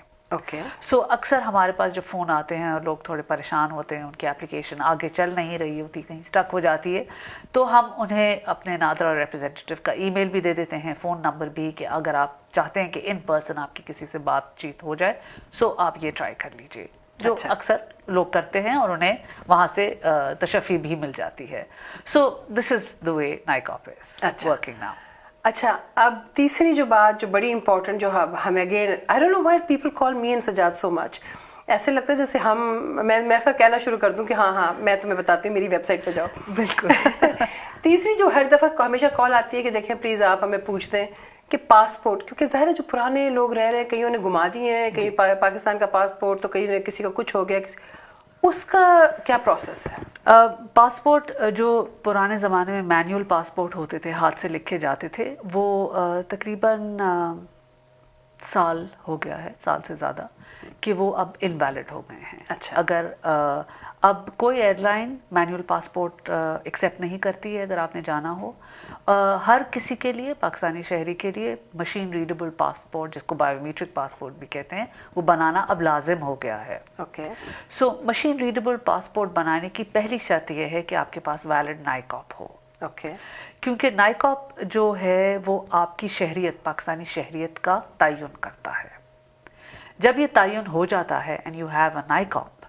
Speaker 2: सो अक्सर हमारे पास जब फ़ोन आते हैं और लोग थोड़े परेशान होते हैं, उनकी एप्लीकेशन आगे चल नहीं रही होती, कहीं स्टक हो जाती है, तो हम उन्हें अपने नादरा रिप्रेजेंटेटिव का ईमेल भी दे देते हैं, फ़ोन नंबर भी, कि अगर आप चाहते हैं कि इन पर्सन आपकी किसी से बातचीत हो जाए सो आप ये ट्राई कर लीजिए. جو اکثر لوگ کرتے ہیں اور انہیں وہاں سے تشفی بھی مل جاتی ہے. سو دس از دا وے نائکاپ از ورکنگ ناؤ.
Speaker 1: اچھا, اب تیسری جو بات جو بڑی امپورٹنٹ جو ہمیں again I don't know why people call me and Sajjad so much, ایسے لگتا ہے جیسے میں کہنا شروع کر دوں کہ ہاں میں تمہیں بتاتی ہوں, میری ویب سائٹ پہ جاؤ.
Speaker 2: بالکل.
Speaker 1: تیسری جو ہر دفعہ ہمیشہ کال آتی ہے کہ دیکھیں پلیز آپ ہمیں پوچھ دیں کہ پاسپورٹ, کیونکہ ظاہر ہے جو پرانے لوگ رہ رہے ہیں کئیوں نے گما دیے ہیں, کہیں پاکستان کا پاسپورٹ تو کہیں کسی کا کچھ ہو گیا, اس کا کیا پروسیس ہے؟
Speaker 2: پاسپورٹ جو پرانے زمانے میں مینول پاسپورٹ ہوتے تھے, ہاتھ سے لکھے جاتے تھے, وہ تقریباً سال ہو گیا ہے, سال سے زیادہ, کہ وہ اب انویلڈ ہو گئے ہیں.
Speaker 1: اچھا.
Speaker 2: اگر اب کوئی airline manual passport accept نہیں کرتی ہے, اگر آپ نے جانا ہو. ہر کسی کے لیے, پاکستانی شہری کے لیے مشین ریڈیبل پاسپورٹ, جس کو بایو میٹرک پاسپورٹ بھی کہتے ہیں, وہ بنانا اب لازم ہو گیا ہے.
Speaker 1: Okay.
Speaker 2: So machine readable passport بنانے کی پہلی شرط یہ ہے کہ آپ کے پاس ویلڈ نائکاپ ہو.
Speaker 1: اوکے.
Speaker 2: کیونکہ نائکاپ جو ہے وہ آپ کی شہریت, پاکستانی شہریت کا تعین کرتا ہے. جب یہ تعین ہو جاتا ہے and you have a NICOP,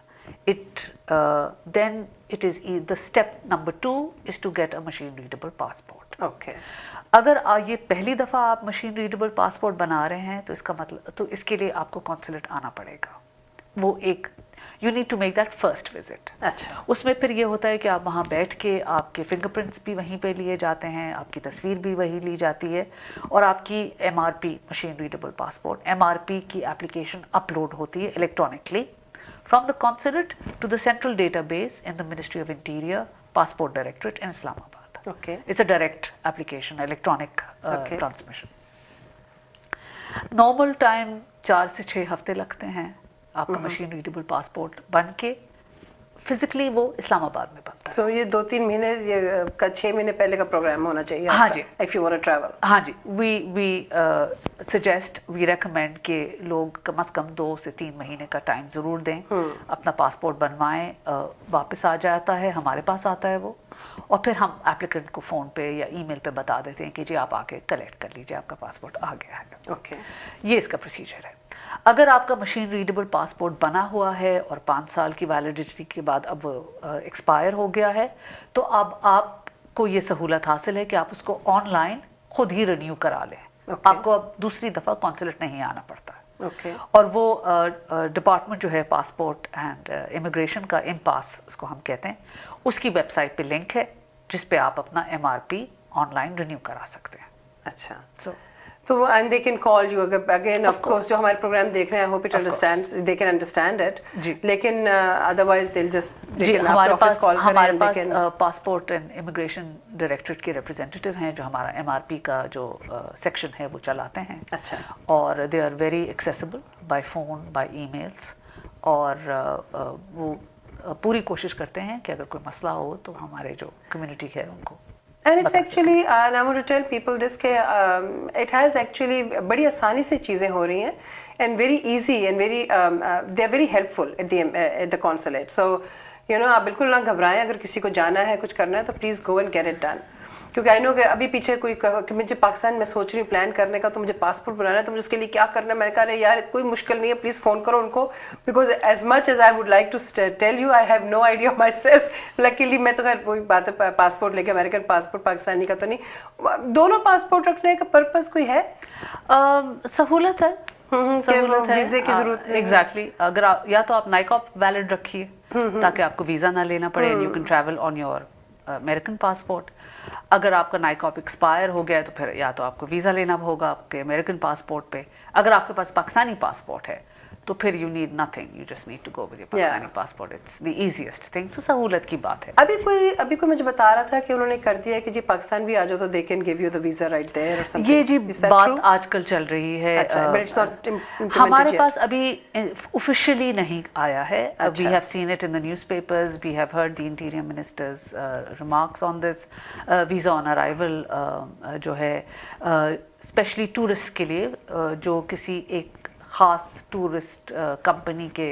Speaker 2: then it is the step number 2 is to get a machine readable passport.
Speaker 1: Okay.
Speaker 2: اگر یہ پہلی دفعہ آپ مشین ریڈیبل پاسپورٹ بنا رہے ہیں تو اس کا مطلب, تو اس کے لیے آپ کو کونسلیٹ آنا پڑے گا. وہ ایک you need to make that first visit.
Speaker 1: اچھا.
Speaker 2: اس میں پھر یہ ہوتا ہے کہ آپ وہاں بیٹھ کے آپ کے فنگر پرنٹس بھی وہیں پہ لیے جاتے ہیں, آپ کی تصویر بھی وہیں لی جاتی ہے, اور آپ کی MRP machine readable passport MRP کی اپلیکیشن اپلوڈ ہوتی ہے electronically from the consulate to the central database in the ministry of interior passport directorate in Islamabad.
Speaker 1: Okay.
Speaker 2: It's a direct application, electronic transmission. Normal time 4 سے 6 ہفتے لگتے ہیں آپ کا machine readable passport بن کے, physically وہ اسلام آباد میں بنتا ہے.
Speaker 1: سو یہ 2-3 مہینے کا 6 مہینے پہلے کا پروگرام ہونا چاہیے.
Speaker 2: ہاں جی.
Speaker 1: If you want to travel.
Speaker 2: ہاں جی. وی سجیسٹ, وی ریکمینڈ کہ لوگ کم از کم 2 سے 3 مہینے کا ٹائم ضرور دیں, اپنا پاسپورٹ بنوائیں. واپس آ جاتا ہے, ہمارے پاس آتا ہے وہ, اور پھر ہم ایپلیکنٹ کو فون پہ یا ای میل پہ بتا دیتے ہیں کہ جی آپ آ کے کلیکٹ کر لیجیے, آپ کا پاسپورٹ آ گیا ہے.
Speaker 1: اوکے.
Speaker 2: یہ اس کا پروسیجر ہے. اگر آپ کا مشین ریڈیبل پاسپورٹ بنا ہوا ہے اور 5 سال کی ویلیڈیٹی کے بعد اب ایکسپائر ہو گیا ہے, تو اب آپ کو یہ سہولت حاصل ہے کہ آپ اس کو آن لائن خود ہی رینیو کرا لیں. آپ کو اب دوسری دفعہ کونسلیٹ نہیں آنا پڑتا. اور وہ ڈپارٹمنٹ جو ہے پاسپورٹ اینڈ امیگریشن کا, امپاس اس کو ہم کہتے ہیں, اس کی ویب سائٹ پہ لنک ہے جس پہ آپ اپنا MRP آن لائن رینیو کرا سکتے ہیں.
Speaker 1: اچھا. تو and they can call you again, of course جو ہمارے پروگرام دیکھ رہے ہیں, hope it understand, they can understand it. لیکن ادروائز دے جسٹ
Speaker 2: ہمارے پاس پاسپورٹ اینڈ امیگریشن ڈائریکٹریٹ کے ریپرزینٹیٹیو ہیں جو ہمارا MRP کا جو سیکشن ہے وہ چلاتے ہیں.
Speaker 1: اچھا.
Speaker 2: اور they are very accessible by phone, by emails, اور وہ پوری کوشش کرتے ہیں کہ اگر کوئی مسئلہ ہو تو ہمارے جو کمیونٹی ہے ان کو.
Speaker 1: And it's actually, and I want to tell people this کہ it has actually بڑی آسانی سے چیزیں ہو رہی ہیں, and very easy and very they are very helpful at the consulate. So you know, آپ بالکل نہ گھبرائیں, اگر کسی کو جانا ہے کچھ کرنا ہے تو please go and get it done. کیونکہ آئی نو کہ ابھی پیچھے کوئی کہ مجھے پاکستان میں سوچ رہی ہوں پلان کرنے کا, تو مجھے پاسپورٹ بنانا ہے, تو مجھے اس کے لیے کیا کرنا ہے. میں نے کہا یار کوئی مشکل نہیں ہے, پلیز فون کرو ان کو, because as much as I would like to tell you, I have no idea myself. Luckily میں تو خیر وہی بات ہے, پاسپورٹ لے کے امریکن پاسپورٹ, پاکستانی کا تو نہیں. دونوں پاسپورٹ رکھنے کا پرپز کوئی ہے؟
Speaker 2: سہولت ہے.
Speaker 1: ویزے کی ضرورت نہیں.
Speaker 2: ایگزیکٹلی. اگر یا تو آپ نائکاپ ویلڈ رکھیے تاکہ آپ کو ویزا نہ لینا پڑے, you can travel on your American passport. اگر آپ کا نائکاپ ایکسپائر ہو گیا ہے تو پھر یا تو آپ کو ویزا لینا ہوگا آپ کے امریکن پاسپورٹ پہ. اگر آپ کے پاس پاکستانی پاسپورٹ ہے تو پھر you need nothing, you just need to go with your Pakistani passport. It's the easiest thing. So سہولت کی بات ہے.
Speaker 1: ابھی کوئی مجھے بتا رہا تھا کہ انہوں نے کر دیا ہے کہ جی پاکستان بھی آ جاؤ تو they can give you the visa right there اور سمتھنگ.
Speaker 2: یہ جی بات آج کل چل رہی ہے. ہمارے پاس ابھی آفیشلی نہیں آیا ہے. We have seen it in the newspapers, we have heard the interior ministers remarks on this. Visa on arrival جو ہے اسپیشلی ٹورسٹ کے لیے جو کسی ایک ख़ास टूरिस्ट कंपनी के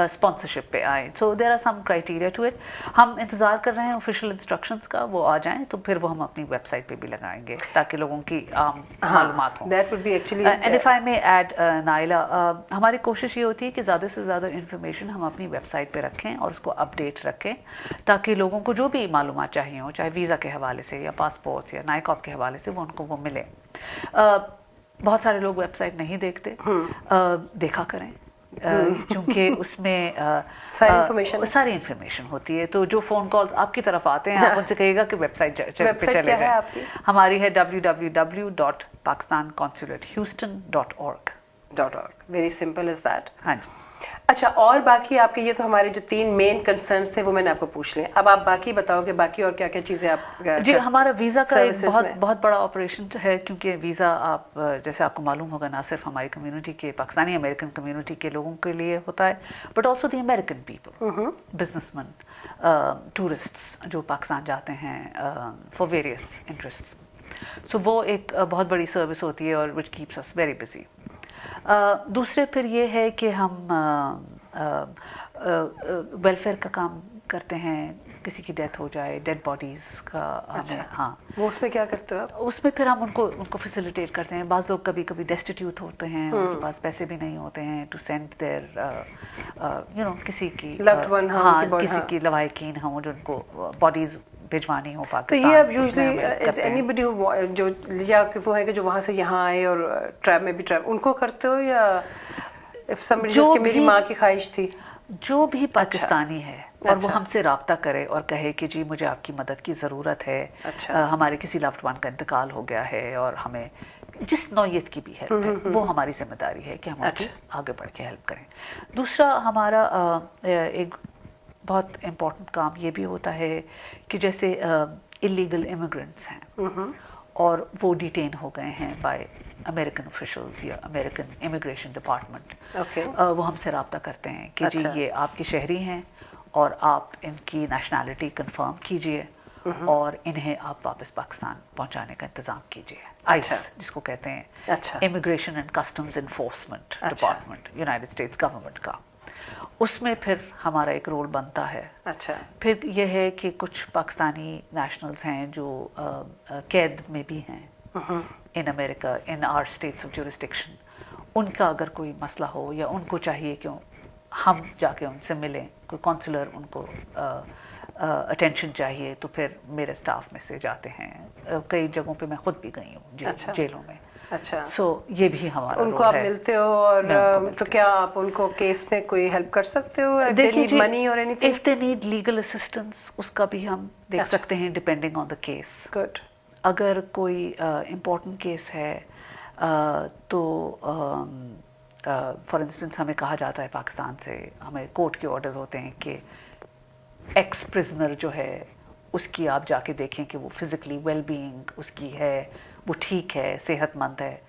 Speaker 2: स्पॉन्सरशिप पे आए. So there are some criteria to it. हम इंतज़ार कर रहे हैं ऑफिशियल इंस्ट्रक्शंस का, वो आ जाएं तो फिर वो हम अपनी वेबसाइट पे भी लगाएंगे ताकि लोगों की मालूमात हों.
Speaker 1: That would be actually
Speaker 2: and if I may add Naila, हमारी कोशिश ये होती है कि ज़्यादा से ज़्यादा इन्फॉर्मेशन हम अपनी वेबसाइट पे रखें और उसको अपडेट रखें ताकि लोगों को जो भी मालूमात चाहिए हो, चाहे वीज़ा के हवाले से या पासपोर्ट या नाइकॉप के हवाले से, वो उनको वो मिले. बहुत सारे लोग वेबसाइट नहीं देखते, देखा करें क्योंकि उसमें सारी इन्फॉर्मेशन होती है. तो जो फ़ोन कॉल्स आपकी तरफ आते हैं आप उनसे कहिएगा कि वेबसाइट पे चले जाएं. हमारी है www.pakistanconsulatehouston.org.
Speaker 1: Very simple as that.
Speaker 2: हाँ जी.
Speaker 1: अच्छा, और बाकी आपके ये तो हमारे जो 3 मेन कंसर्न्स थे वो मैंने आपको पूछ लिए. अब आप बाकी बताओ कि बाकी और क्या क्या चीज़ें आप
Speaker 2: जी. हमारा वीज़ा का एक बहुत बड़ा ऑपरेशन है क्योंकि वीज़ा आप जैसे आपको मालूम होगा ना सिर्फ हमारी कम्युनिटी के, पाकिस्तानी अमेरिकन कम्युनिटी के लोगों के लिए होता है, but also the American people, businessman, tourists जो पाकिस्तान जाते हैं फॉर वेरियस इंटरेस्ट्स. सो वो एक बहुत बड़ी सर्विस होती है और which keeps us very busy. दूसरे फिर ये है कि हम वेलफेयर का काम करते हैं. किसी की डेथ हो जाए, डेड बॉडीज़ का.
Speaker 1: अच्छा.
Speaker 2: हाँ,
Speaker 1: वो उसमें क्या करते हो आप?
Speaker 2: उसमें फिर हम उनको फैसिलिटेट करते हैं. बाज़ लोग कभी कभी डेस्टिट्यूट होते हैं, उनके पास पैसे भी नहीं होते हैं टू सेंड देयर किसी की
Speaker 1: लव्ड वन,
Speaker 2: किसी की लवाहिकीन हो जो उनको बॉडीज़ भिजवानी हो पाकिस्तान.
Speaker 1: तो ये अब यूजुअली इज एनीबॉडी जो या कि वो है कि जो वहाँ से यहाँ आए और ट्रैप में भी ट्रैप उनको करते हो, या इफ समबडी जिसकी मेरी माँ की ख्वाहिश थी,
Speaker 2: जो भी पाकिस्तानी है और वो हमसे रब्ता करे और कहे कि जी मुझे आपकी मदद की ज़रूरत है, हमारे किसी लव्ड वन का इंतकाल हो गया है और हमें जिस नौयत की भी हेल्प है वो हमारी जिम्मेदारी है कि हम उसकी आगे बढ़ के हेल्प करें. दूसरा हमारा एक बहुत इम्पोर्टेंट काम ये भी होता है कि जैसे इलीगल इमिग्रेंट्स हैं और वो डिटेन हो गए हैं बाय अमेरिकन ऑफिशियल्स या अमेरिकन इमिग्रेशन डिपार्टमेंट, वो हमसे रब्ता करते हैं कि जी ये आपके शहरी हैं और आप इनकी नेशनैलिटी कंफर्म कीजिए और इन्हें आप वापस पाकिस्तान पहुंचाने का इंतज़ाम कीजिए. आइस जिसको कहते हैं, immigration and customs enforcement department United states government का. उसमें फिर हमारा एक रोल बनता है.
Speaker 1: अच्छा.
Speaker 2: फिर यह है कि कुछ पाकिस्तानी नेशनल्स हैं जो कैद में भी हैं in America, in our states of jurisdiction. उनका अगर कोई मसला हो या उनको चाहिए कि हम जाके उनसे मिलें, कोई कौंसलर उनको अटेंशन चाहिए, तो फिर मेरे स्टाफ में से जाते हैं. कई जगहों पे मैं खुद भी गई हूँ जेलों में.
Speaker 1: अच्छा.
Speaker 2: सो ये भी हमारा
Speaker 1: उनको आप मिलते हो और तो क्या आप उनको केस में कोई हेल्प कर सकते हो?
Speaker 2: देखिए
Speaker 1: मनी और anything,
Speaker 2: if they need legal assistance उसका भी हम देख सकते हैं depending on the case.
Speaker 1: Good.
Speaker 2: अगर कोई इम्पोर्टेंट केस है तो फॉर इंस्टेंस हमें कहा जाता है पाकिस्तान से, हमें कोर्ट के ऑर्डर्स होते हैं कि एक्स प्रिजनर जो है उसकी आप जाके देखें कि वो फिजिकली वेल बीइंग उसकी है, वो ठीक है, सेहतमंद है,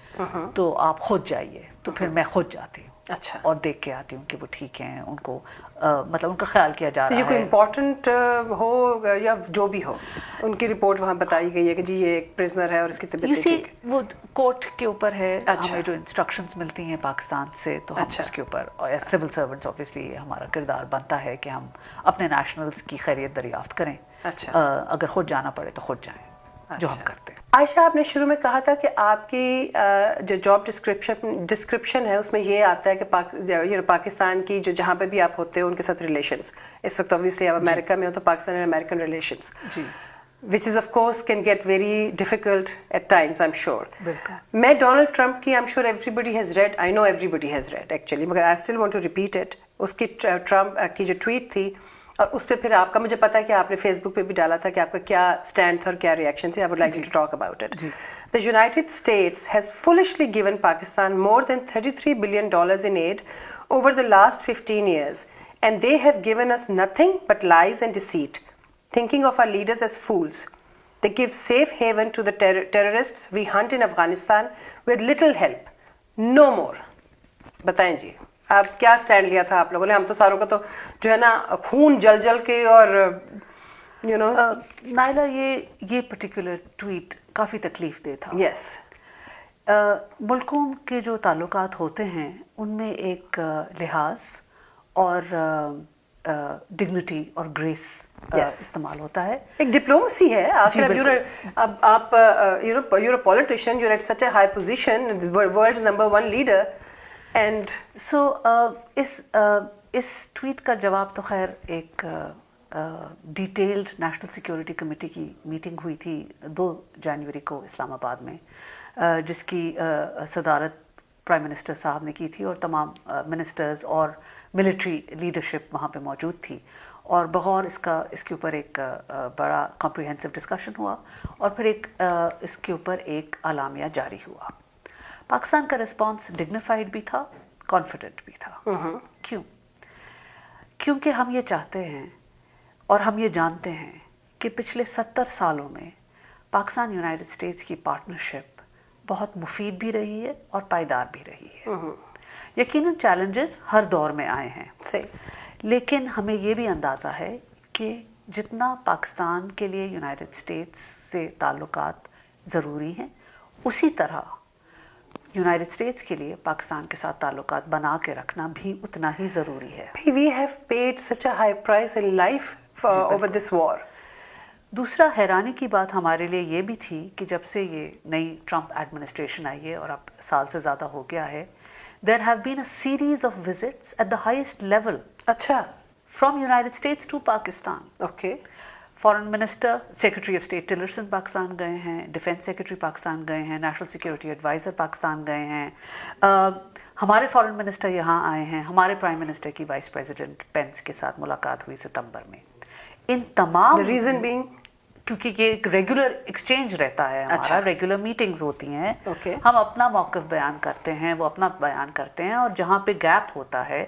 Speaker 2: तो आप खुद जाइए. तो फिर मैं खुद जाती हूँ.
Speaker 1: अच्छा.
Speaker 2: और देख के आती हूँ कि वो ठीक हैं, उनको मतलब उनका ख्याल किया जा रहा है.
Speaker 1: ये कोई इम्पोर्टेंट हो या जो भी हो, उनकी रिपोर्ट वहाँ बताई गई है कि जी ये एक प्रिजनर है और इसकी तबीयत ठीक है.
Speaker 2: वो कोर्ट के ऊपर है.
Speaker 1: अच्छा.
Speaker 2: हमें जो इंस्ट्रक्शंस मिलती हैं पाकिस्तान से तो हम उसके ऊपर, और एज सिविल सर्वेंट्स ऑब्वियसली हमारा किरदार बनता है कि हम अपने नेशनल्स की खैरियत दरियाफ्त करें.
Speaker 1: अच्छा.
Speaker 2: अगर खुद जाना पड़े तो खुद जाएं.
Speaker 1: अच्छा.
Speaker 2: जो हम करते हैं.
Speaker 1: आयशा, आपने शुरू में कहा था कि आपकी जो जॉब डिस्क्रिप्शन है उसमें ये आता है कि पाकिस्तान की जो जहाँ पे भी आप होते हो उनके साथ रिलेशंस, इस वक्त ऑब्वियसली आप अमेरिका में हो तो Pakistan and American relations, which is of course can get very difficult at times, I'm sure. मैं डोनाल्ड ट्रंप की, I'm sure everybody has read, I know everybody has read actually, मगर I still want to repeat it. उसकी Trump की जो tweet थी और उस पर फिर आपका, मुझे पता है कि आपने फेसबुक पे भी डाला था कि आपका क्या स्टैंड था और क्या रिएक्शन थी. I would like you to talk about it. The United States has foolishly given Pakistan more than $33 billion in aid over the last 15 years, and they have given us nothing but lies and deceit, thinking of our leaders as fools. They give safe haven to the terrorists we hunt in Afghanistan with little help. No more. बताएं जी, आप क्या stand लिया था आप लोगों ने? हम तो सारों का तो जो है ना खून जल जल के और यू नो.
Speaker 2: नाइला, ये पर्टिकुलर ट्वीट काफ़ी तकलीफ दे था.
Speaker 1: यस.
Speaker 2: मुल्कों के जो ताल्लुकात होते हैं उनमें एक लिहाज और डिग्निटी और ग्रेस इस्तेमाल होता है.
Speaker 1: एक डिप्लोमेसी है आखिर. अब आप you're a politician, you're at such a high position, world's number one leader, and
Speaker 2: so इस ट्वीट का जवाब तो खैर एक डिटेल्ड नेशनल सिक्योरिटी कमेटी की मीटिंग हुई थी 2 जनवरी को इस्लामाबाद में, जिसकी सदारत प्राइम मिनिस्टर साहब ने की थी और तमाम मिनिस्टर्स और मिलिट्री लीडरशिप वहाँ पे मौजूद थी. और बगौर इसके ऊपर एक बड़ा कॉम्प्रिहेंसिव डिस्कशन हुआ और फिर इसके ऊपर एक आलामिया जारी हुआ. पाकिस्तान का रिस्पांस डिग्निफाइड भी था, कॉन्फिडेंट भी था. क्यों? क्योंकि हम ये चाहते हैं और हम ये जानते हैं कि पिछले 70 सालों में पाकिस्तान यूनाइटेड स्टेट्स की पार्टनरशिप बहुत मुफीद भी रही है और पायदार भी रही है. यकीनन चैलेंजेस हर दौर में आए हैं,
Speaker 1: सही,
Speaker 2: लेकिन हमें ये भी अंदाज़ा है कि जितना पाकिस्तान के लिए यूनाइटेड स्टेट्स से ताल्लुकात ज़रूरी हैं, उसी तरह यूनाइटेड स्टेट्स के लिए पाकिस्तान के साथ ताल्लुकात बना के रखना भी उतना ही ज़रूरी है.
Speaker 1: We have paid such a high price in life over this war.
Speaker 2: दूसरा हैरानी की बात हमारे लिए ये भी थी कि जब से ये नई ट्रंप एडमिनिस्ट्रेशन आई है और अब साल से ज़्यादा हो गया है, there have been a series of visits at the highest level.
Speaker 1: अच्छा.
Speaker 2: From United States to Pakistan.
Speaker 1: Okay.
Speaker 2: Foreign minister, secretary of state Tillerson Pakistan गए हैं, डिफेंस सेक्रेटरी पाकिस्तान गए हैं, नेशनल सिक्योरिटी एडवाइज़र पाकिस्तान गए हैं, हमारे फॉरेन मिनिस्टर यहाँ आए हैं, हमारे प्राइम मिनिस्टर की वाइस प्रेसिडेंट पेंस के साथ मुलाकात हुई सितंबर में. इन तमाम
Speaker 1: रीज़न बीइंग
Speaker 2: क्योंकि ये एक रेगुलर एक्सचेंज रहता है हमारा, रेगुलर मीटिंग्स होती हैं.
Speaker 1: Okay.
Speaker 2: हम अपना मौक़िफ़ बयान करते हैं, वो अपना बयान करते हैं, और जहाँ पे गैप होता है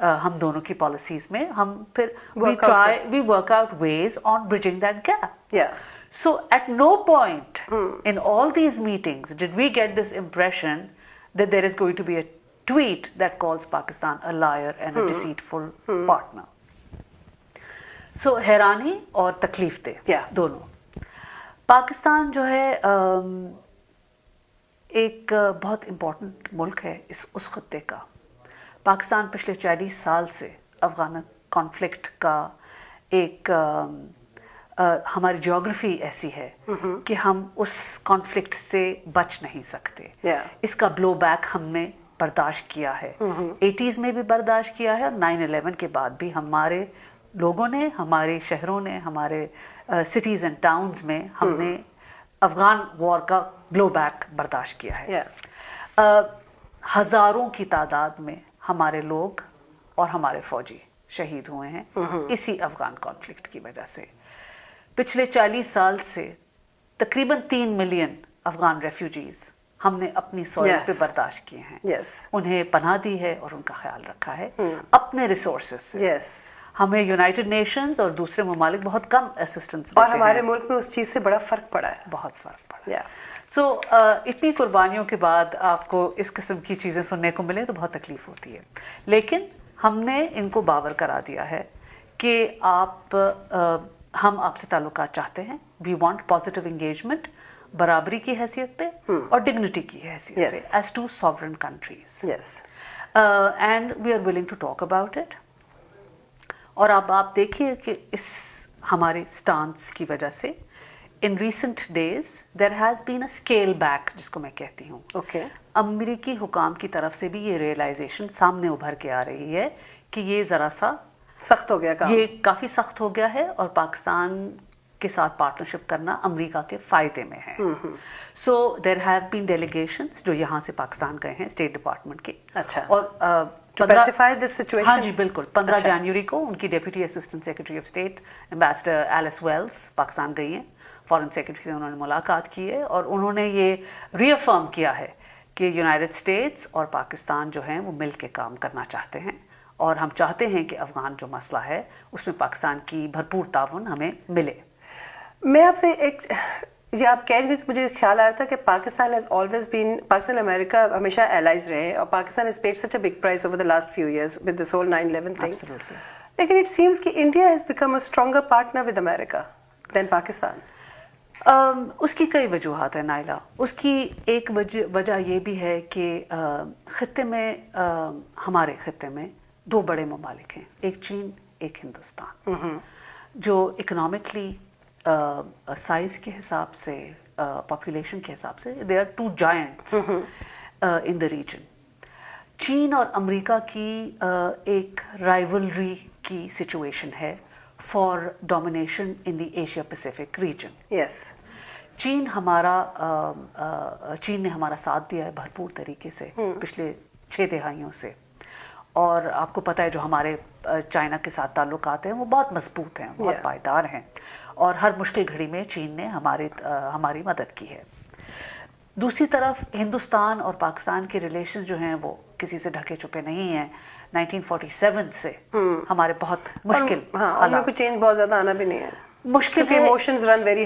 Speaker 2: हम दोनों की पॉलिसीज़ में, हम फिर we work out ways on bridging that gap.
Speaker 1: Yeah.
Speaker 2: So at no point in all these meetings did we get this impression that there is going to be a tweet that calls Pakistan a liar and a deceitful partner. So हैरानी और तकलीफ दे दोनों. पाकिस्तान जो है एक बहुत important मुल्क है उस खत्ते का. पाकिस्तान पिछले 40 साल से अफ़गान कॉन्फ्लिक्ट का एक हमारी जियोग्राफी ऐसी है कि हम उस कॉन्फ्लिक्ट से बच नहीं सकते. इसका ब्लो बैक हमने बर्दाश्त किया है, 80s में भी बर्दाश्त किया है, और 9/11 के बाद भी हमारे लोगों ने, हमारे शहरों ने, हमारे सिटीज़ एंड टाउन्स में हमने अफ़गान वॉर का ब्लो बैक बर्दाश्त किया है. हज़ारों की तादाद में हमारे लोग और हमारे फौजी शहीद हुए हैं इसी अफ़गान कॉन्फ्लिक्ट की वजह से. पिछले 40 साल से तकरीबन 3 मिलियन अफ़गान रेफ्यूजीज़ हमने अपनी सॉइल पे बर्दाश्त किए हैं. उन्हें पनाह दी है और उनका ख्याल रखा है अपने रिसोर्सेज से. हमें यूनाइटेड नेशंस और दूसरे ममालिक बहुत कम असिस्टेंस देते हैं,
Speaker 1: और हमारे मुल्क में उस चीज़ से बड़ा फ़र्क पड़ा है,
Speaker 2: बहुत फ़र्क पड़ा है. सो इतनी कुर्बानियों के बाद आपको इस किस्म की चीज़ें सुनने को मिले तो बहुत तकलीफ़ होती है. लेकिन हमने इनको बावर करा दिया है कि हम आपसे ताल्लुकात चाहते हैं. वी वांट पॉजिटिव एंगेजमेंट, बराबरी की हैसियत पे और डिग्निटी की हैसियत से, as two sovereign countries, and we are willing to talk about it. और अब आप देखिए कि इस हमारे स्टांस की वजह से in recent days there has been a scale back, जिसको मैं कहती हूँ. अमरीकी हुकाम की तरफ से भी ये रियलाइजेशन सामने उभर के आ रही है कि ये ज़रा सा
Speaker 1: सख्त हो गया काम.
Speaker 2: ये काफ़ी सख्त हो गया है और पाकिस्तान के साथ पार्टनरशिप करना अमेरिका के फ़ायदे में है. So there have been delegations जो यहाँ से पाकिस्तान गए हैं स्टेट डिपार्टमेंट के.
Speaker 1: अच्छा.
Speaker 2: और हाँ जी बिल्कुल, 15 जनवरी को उनकी deputy assistant secretary of state ambassador Alice Wells Pakistan गई हैं. फॉरेन सेक्रेटरी से उन्होंने मुलाकात की है और उन्होंने ये रीअफर्म किया है कि यूनाइटेड स्टेट्स और पाकिस्तान जो हैं वो मिल के काम करना चाहते हैं, और हम चाहते हैं कि अफ़गान जो मसला है उसमें पाकिस्तान की भरपूर ताउन हमें मिले.
Speaker 1: मैं आपसे ये आप कह रही थी तो मुझे ख्याल आ रहा था कि Pakistan has always been, Pakistan America हमेशा एलाइज रहे, और Pakistan has paid such a big price over the last few years with this whole 9/11 thing. लेकिन इट सीम्स कि India has become a stronger partner with America than Pakistan.
Speaker 2: اس کی کئی وجوہات ہیں نائلہ. اس کی ایک وجہ یہ بھی ہے کہ خطے میں ہمارے خطے میں دو بڑے ممالک ہیں, ایک چین ایک ہندوستان, جو اکنامکلی سائز کے حساب سے پاپولیشن کے حساب سے they are two giants in the region. چین اور امریکہ کی ایک رائیولری کی سچویشن ہے for domination in the Asia Pacific region.
Speaker 1: Yes,
Speaker 2: چین نے ہمارا ساتھ دیا ہے بھرپور طریقے سے پچھلے 6 دہائیوں سے, اور آپ کو پتہ ہے جو ہمارے چائنا کے ساتھ تعلقات ہیں وہ بہت مضبوط ہیں, بہت پائیدار ہیں, اور ہر مشکل گھڑی میں چین نے ہماری مدد کی ہے. دوسری طرف ہندوستان اور پاکستان کے ریلیشن جو ہیں وہ کسی سے ڈھکے چھپے نہیں ہیں. 1947 سے ہمارے بہت مشکل,
Speaker 1: ان میں کوئی چینج بہت زیادہ آنا بھی نہیں ہے,
Speaker 2: مشکل ہے,
Speaker 1: emotions run very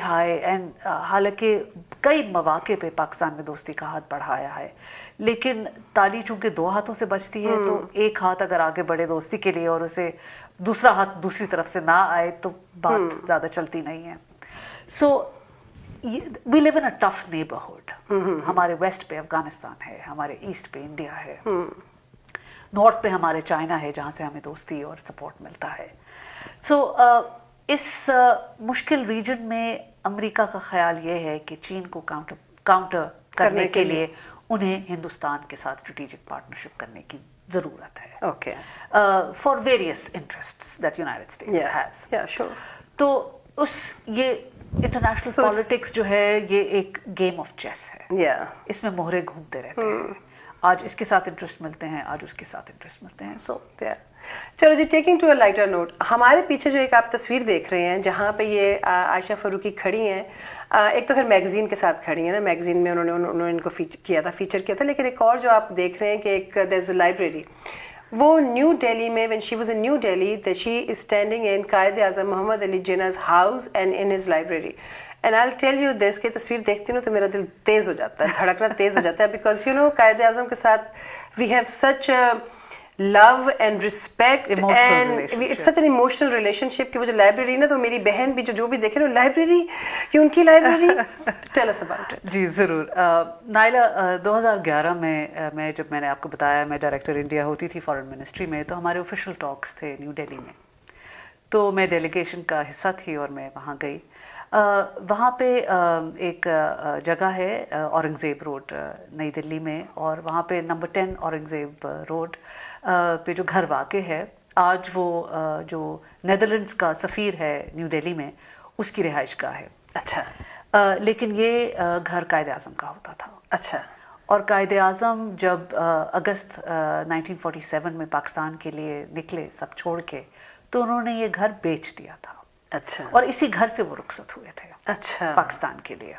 Speaker 1: high
Speaker 2: and حالانکہ کئی مواقع پہ پاکستان میں دوستی کا ہاتھ بڑھایا ہے, لیکن تالی چونکہ 2 ہاتھوں سے بجتی ہے, تو ایک ہاتھ اگر آگے بڑھے دوستی کے لیے اور اسے دوسرا ہاتھ دوسری طرف سے نہ آئے تو بات زیادہ چلتی نہیں ہے. سو وی لیو ان اے ٹف نیبرہڈ. ہمارے ویسٹ پہ افغانستان ہے, ہمارے ایسٹ پہ انڈیا ہے, نارتھ پہ ہمارے چائنا ہے جہاں سے ہمیں دوستی اور سپورٹ ملتا ہے. سو اس مشکل ریجن میں امریکہ کا خیال یہ ہے کہ چین کو کاؤنٹر کرنے کے لیے انہیں ہندوستان کے ساتھ اسٹریٹجک پارٹنرشپ کرنے کی ضرورت ہے.
Speaker 1: Okay,
Speaker 2: for various interests that United States has.
Speaker 1: یا شور.
Speaker 2: تو یہ انٹرنیشنل پالیٹکس جو ہے یہ ایک گیم آف چیس ہے. اس میں مہرے گھومتے رہتے ہیں, آج اس کے ساتھ انٹرسٹ ملتے ہیں, آج اس کے ساتھ انٹرسٹ ملتے ہیں. سو
Speaker 1: چلو جی, taking to a lighter note, ہمارے پیچھے جو ایک آپ تصویر دیکھ رہے ہیں جہاں پہ یہ عائشہ فاروقی کھڑی ہیں, ایک تو خیر میگزین کے ساتھ کھڑی ہیں نا, میگزین میں انہوں نے ان کو فیچر کیا تھا, لیکن ایک اور جو آپ دیکھ رہے ہیں کہ ایک دیر از اے لائبریری, وہ نیو دہلی میں when she was in New Delhi that she is standing in Quaid Azam Muhammad Ali جناح's house and in his library. And I'll tell you this, کہ تصویر دیکھتی ہوں تو میرا دل تیز ہو جاتا ہے, دھڑکنا تیز ہو جاتا ہے, because you know Quaid Azam کے ساتھ we have such a love and respect and it's such an emotional relationship کہ وہ جو لائبریری نا, تو میری بہن بھی جو بھی دیکھے نا لائبریری, یہ ان کی library. Tell us about it.
Speaker 2: جی ضرور. نائلہ 2011 میں جب میں نے آپ کو بتایا میں ڈائریکٹر انڈیا ہوتی تھی فارن منسٹری میں, تو ہمارے آفیشیل ٹاکس تھے نیو دہلی میں, تو میں ڈیلیگیشن کا حصہ تھی اور میں وہاں گئی. وہاں پہ ایک جگہ ہے اورنگ زیب روڈ نئی دلی میں, اور وہاں پہ نمبر 10 اورنگ زیب روڈ پہ جو گھر واقع ہے, آج وہ جو نیدرلینڈس کا سفیر ہے نیو دہلی میں اس کی رہائش گاہ ہے.
Speaker 1: اچھا.
Speaker 2: لیکن یہ گھر قائد اعظم کا ہوتا تھا.
Speaker 1: اچھا. اور
Speaker 2: قائد اعظم جب اگست 1947 میں پاکستان کے لیے نکلے سب چھوڑ کے, تو انہوں نے یہ گھر بیچ دیا تھا.
Speaker 1: اچھا.
Speaker 2: اور اسی گھر سے وہ رخصت ہوئے تھے.
Speaker 1: اچھا.
Speaker 2: پاکستان کے لیے,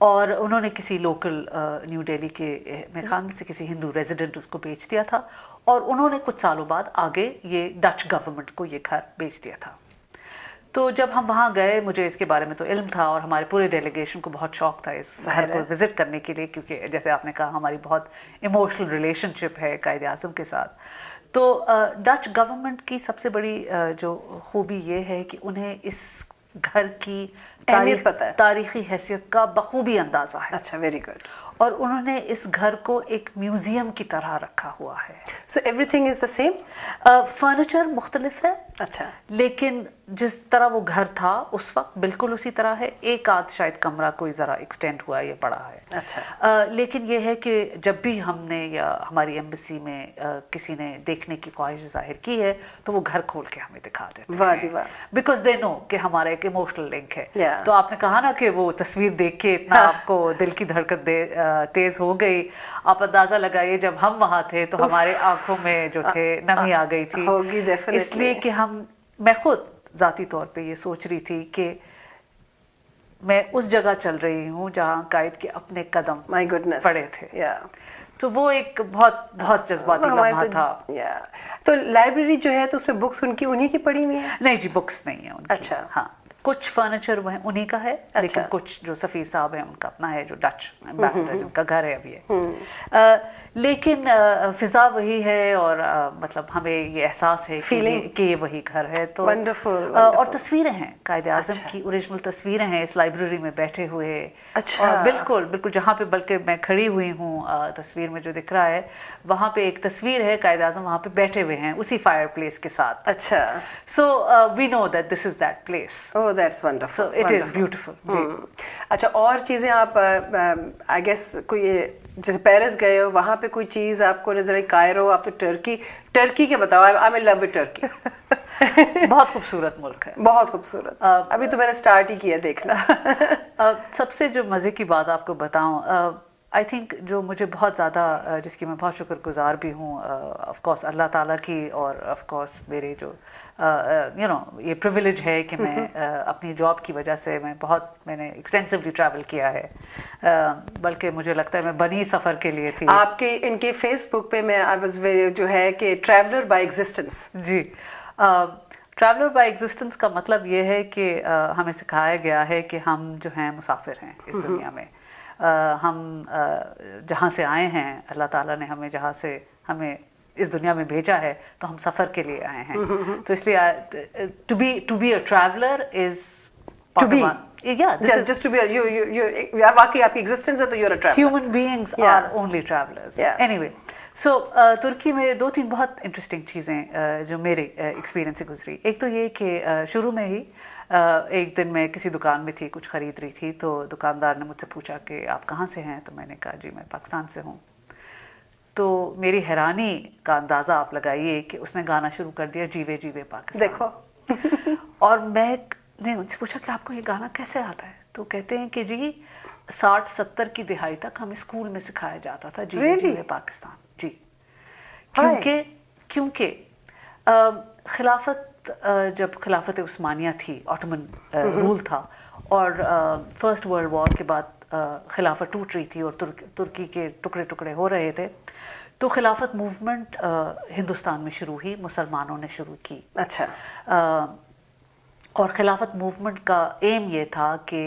Speaker 2: اور انہوں نے کسی لوکل نیو دہلی کے میرے خیال سے کسی ہندو ریزیڈنٹ اس کو بیچ دیا تھا, اور انہوں نے کچھ سالوں بعد آگے یہ ڈچ گورنمنٹ کو یہ گھر بیچ دیا تھا. تو جب ہم وہاں گئے, مجھے اس کے بارے میں تو علم تھا, اور ہمارے پورے ڈیلیگیشن کو بہت شوق تھا اس گھر کو وزٹ کرنے کے لیے, کیونکہ جیسے آپ نے کہا ہماری بہت ایموشنل ریلیشن شپ ہے قائد اعظم کے ساتھ. تو ڈچ گورنمنٹ کی سب سے بڑی جو خوبی یہ ہے کہ انہیں اس گھر کی تاریخی حیثیت کا بخوبی اندازہ ہے.
Speaker 1: اچھا, ویری گڈ.
Speaker 2: اور انہوں نے اس گھر کو ایک میوزیم کی طرح رکھا ہوا ہے.
Speaker 1: So every thing is the same.
Speaker 2: Furniture مختلف ہے.
Speaker 1: اچھا.
Speaker 2: لیکن جس طرح وہ گھر تھا اس وقت بالکل اسی طرح ہے. ایک آدھ شاید کمرہ کوئی ذرا ایکسٹینڈ ہوا ہے, یہ بڑا ہے.
Speaker 1: اچھا.
Speaker 2: لیکن یہ ہے کہ جب بھی ہم نے یا ہماری ایمبیسی میں کسی نے دیکھنے کی خواہش ظاہر کی ہے تو وہ گھر کھول کے ہمیں دکھا دیتے ہیں.
Speaker 1: واہ جی واہ.
Speaker 2: بیکاز دے نو کہ ہمارا ایک ایموشنل لنک ہے. تو آپ نے کہا نا کہ وہ تصویر دیکھ کے اتنا آپ کو دل کی دھڑکن تیز ہو گئی, آپ اندازہ لگائیے جب ہم وہاں تھے تو ہمارے آنکھوں میں جو تھے نمی آ گئی تھی. اس لیے کہ میں خود ذاتی طور پہ یہ سوچ رہی تھی کہ میں اس جگہ چل رہی ہوں جہاں قائد کے اپنے قدم پڑے تھے. تو وہ ایک بہت جذباتی لمحہ تھا.
Speaker 1: تو لائبریری جو ہے تو اس میں بکس ان کی انہی کی پڑھی ہوئی ہیں؟
Speaker 2: نہیں جی, بکس نہیں ہیں ان کی.
Speaker 1: اچھا.
Speaker 2: ہاں, कुछ फर्नीचर वह उन्हीं का है, लेकिन कुछ जो सफ़ीर साहब हैं उनका अपना है, जो डच एम्बेसडर जिनका घर है अभी है। लेकिन फिजा वही है और मतलब हमें ये एहसास है कि ये वही घर है। तो और तस्वीरें हैं कायदे आज़म की, ओरिजिनल तस्वीरें हैं इस लाइब्रेरी में बैठे हुए। और बिल्कुल बिल्कुल जहाँ पे बल्कि मैं खड़ी हुई हूँ तस्वीर में जो दिख रहा है, वहाँ पे एक तस्वीर है कायदे आज़म वहाँ पे बैठे हुए हैं उसी फायर प्लेस के साथ।
Speaker 1: अच्छा,
Speaker 2: so we know that this is that place.
Speaker 1: Oh that's wonderful,
Speaker 2: it is beautiful जी।
Speaker 1: अच्छा, और चीज़ें आप आई गेस कोई जैसे पेरिस गए हो, वहाँ पे कोई चीज़ आपको नजर आई? कायरो, आप तो टर्की के बताओ, I am in love with Turkey.
Speaker 2: बहुत खूबसूरत मुल्क है,
Speaker 1: बहुत खूबसूरत। अभी तो मैंने स्टार्ट ही किया देखना।
Speaker 2: सबसे जो मज़े की बात आपको बताऊं, आई थिंक जो मुझे बहुत ज़्यादा जिसकी मैं बहुत शुक्रगुजार भी हूँ ऑफ कोर्स अल्लाह ताला की, और ऑफ कोर्स मेरे जो ये प्रिविलेज है कि मैं अपनी जॉब की वजह से मैंने एक्सटेंसिवली ट्रैवल किया है, बल्कि मुझे लगता है मैं बनी सफ़र के लिए थी।
Speaker 1: आपके इनके फेसबुक पे मैं आई वाज जो है कि ट्रैवलर बाय एग्जिस्टेंस।
Speaker 2: जी, ट्रैवलर बाय एग्जिस्टेंस का मतलब ये है कि हमें सिखाया गया है कि हम जो हैं मुसाफिर हैं इस दुनिया में। हम जहाँ से आए हैं, अल्लाह ताला ने हमें इस दुनिया में भेजा है, तो हम सफ़र के लिए आए हैं। तो इसलिए to be a traveller is
Speaker 1: to be
Speaker 2: just
Speaker 1: to be वाकई आपकी एग्जिस्टेंस है तो you're a traveler.
Speaker 2: Human beings are only travelers. Anyway, so तुर्की में 2-3 बहुत इंटरेस्टिंग चीज़ें जो मेरे एक्सपीरियंस से गुजरी। एक तो ये कि शुरू में ही एक दिन मैं किसी दुकान में थी, कुछ खरीद रही थी, तो दुकानदार ने मुझसे पूछा कि आप कहाँ से हैं? तो मैंने कहा जी मैं पाकिस्तान से हूँ। तो मेरी हैरानी का अंदाज़ा आप लगाइए कि उसने गाना शुरू कर दिया, जीवे जीवे पाकिस्तान।
Speaker 1: देखो।
Speaker 2: और मैंने उनसे पूछा कि आपको ये गाना कैसे आता है? तो कहते हैं कि जी 60-70 की दिहाई तक हमें स्कूल में सिखाया जाता था जीवे जीवे पाकिस्तान। जी, क्योंकि खिलाफत जब खिलाफत उस्मानिया थी, ऑटोमन रूल था, और फर्स्ट वर्ल्ड वॉर के बाद खिलाफत टूट रही थी और तुर्की के टुकड़े टुकड़े हो रहे थे, तो खिलाफत मूवमेंट हिंदुस्तान में शुरू हुई, मुसलमानों ने शुरू की।
Speaker 1: अच्छा।
Speaker 2: और खिलाफत मूवमेंट का एम ये था कि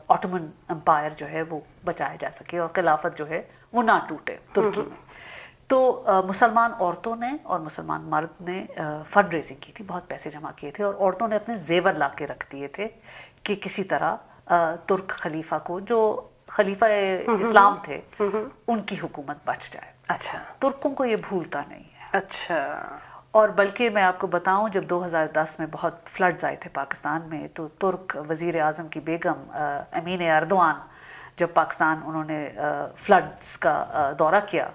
Speaker 2: ऑटोमन एम्पायर जो है वो बचाया जा सके और खिलाफत जो है वो ना टूटे तुर्की में। तो मुसलमान औरतों ने और मुसलमान मर्द ने फंड रेजिंग की थी, बहुत पैसे जमा किए थे, और औरतों ने अपने जेवर ला के रख दिए थे कि किसी तरह तुर्क खलीफा को, जो खलीफा इस्लाम थे, उनकी हुकूमत बच जाए।
Speaker 1: अच्छा।
Speaker 2: तुर्कों को ये भूलता नहीं है।
Speaker 1: अच्छा।
Speaker 2: और बल्कि मैं आपको बताऊं, जब 2010 में बहुत फ्लड्स आए थे पाकिस्तान में, तो तुर्क वज़ीर आज़म की बेगम अमीन एर्दोआन जब पाकिस्तान उन्होंने फ्लड्स का दौरा किया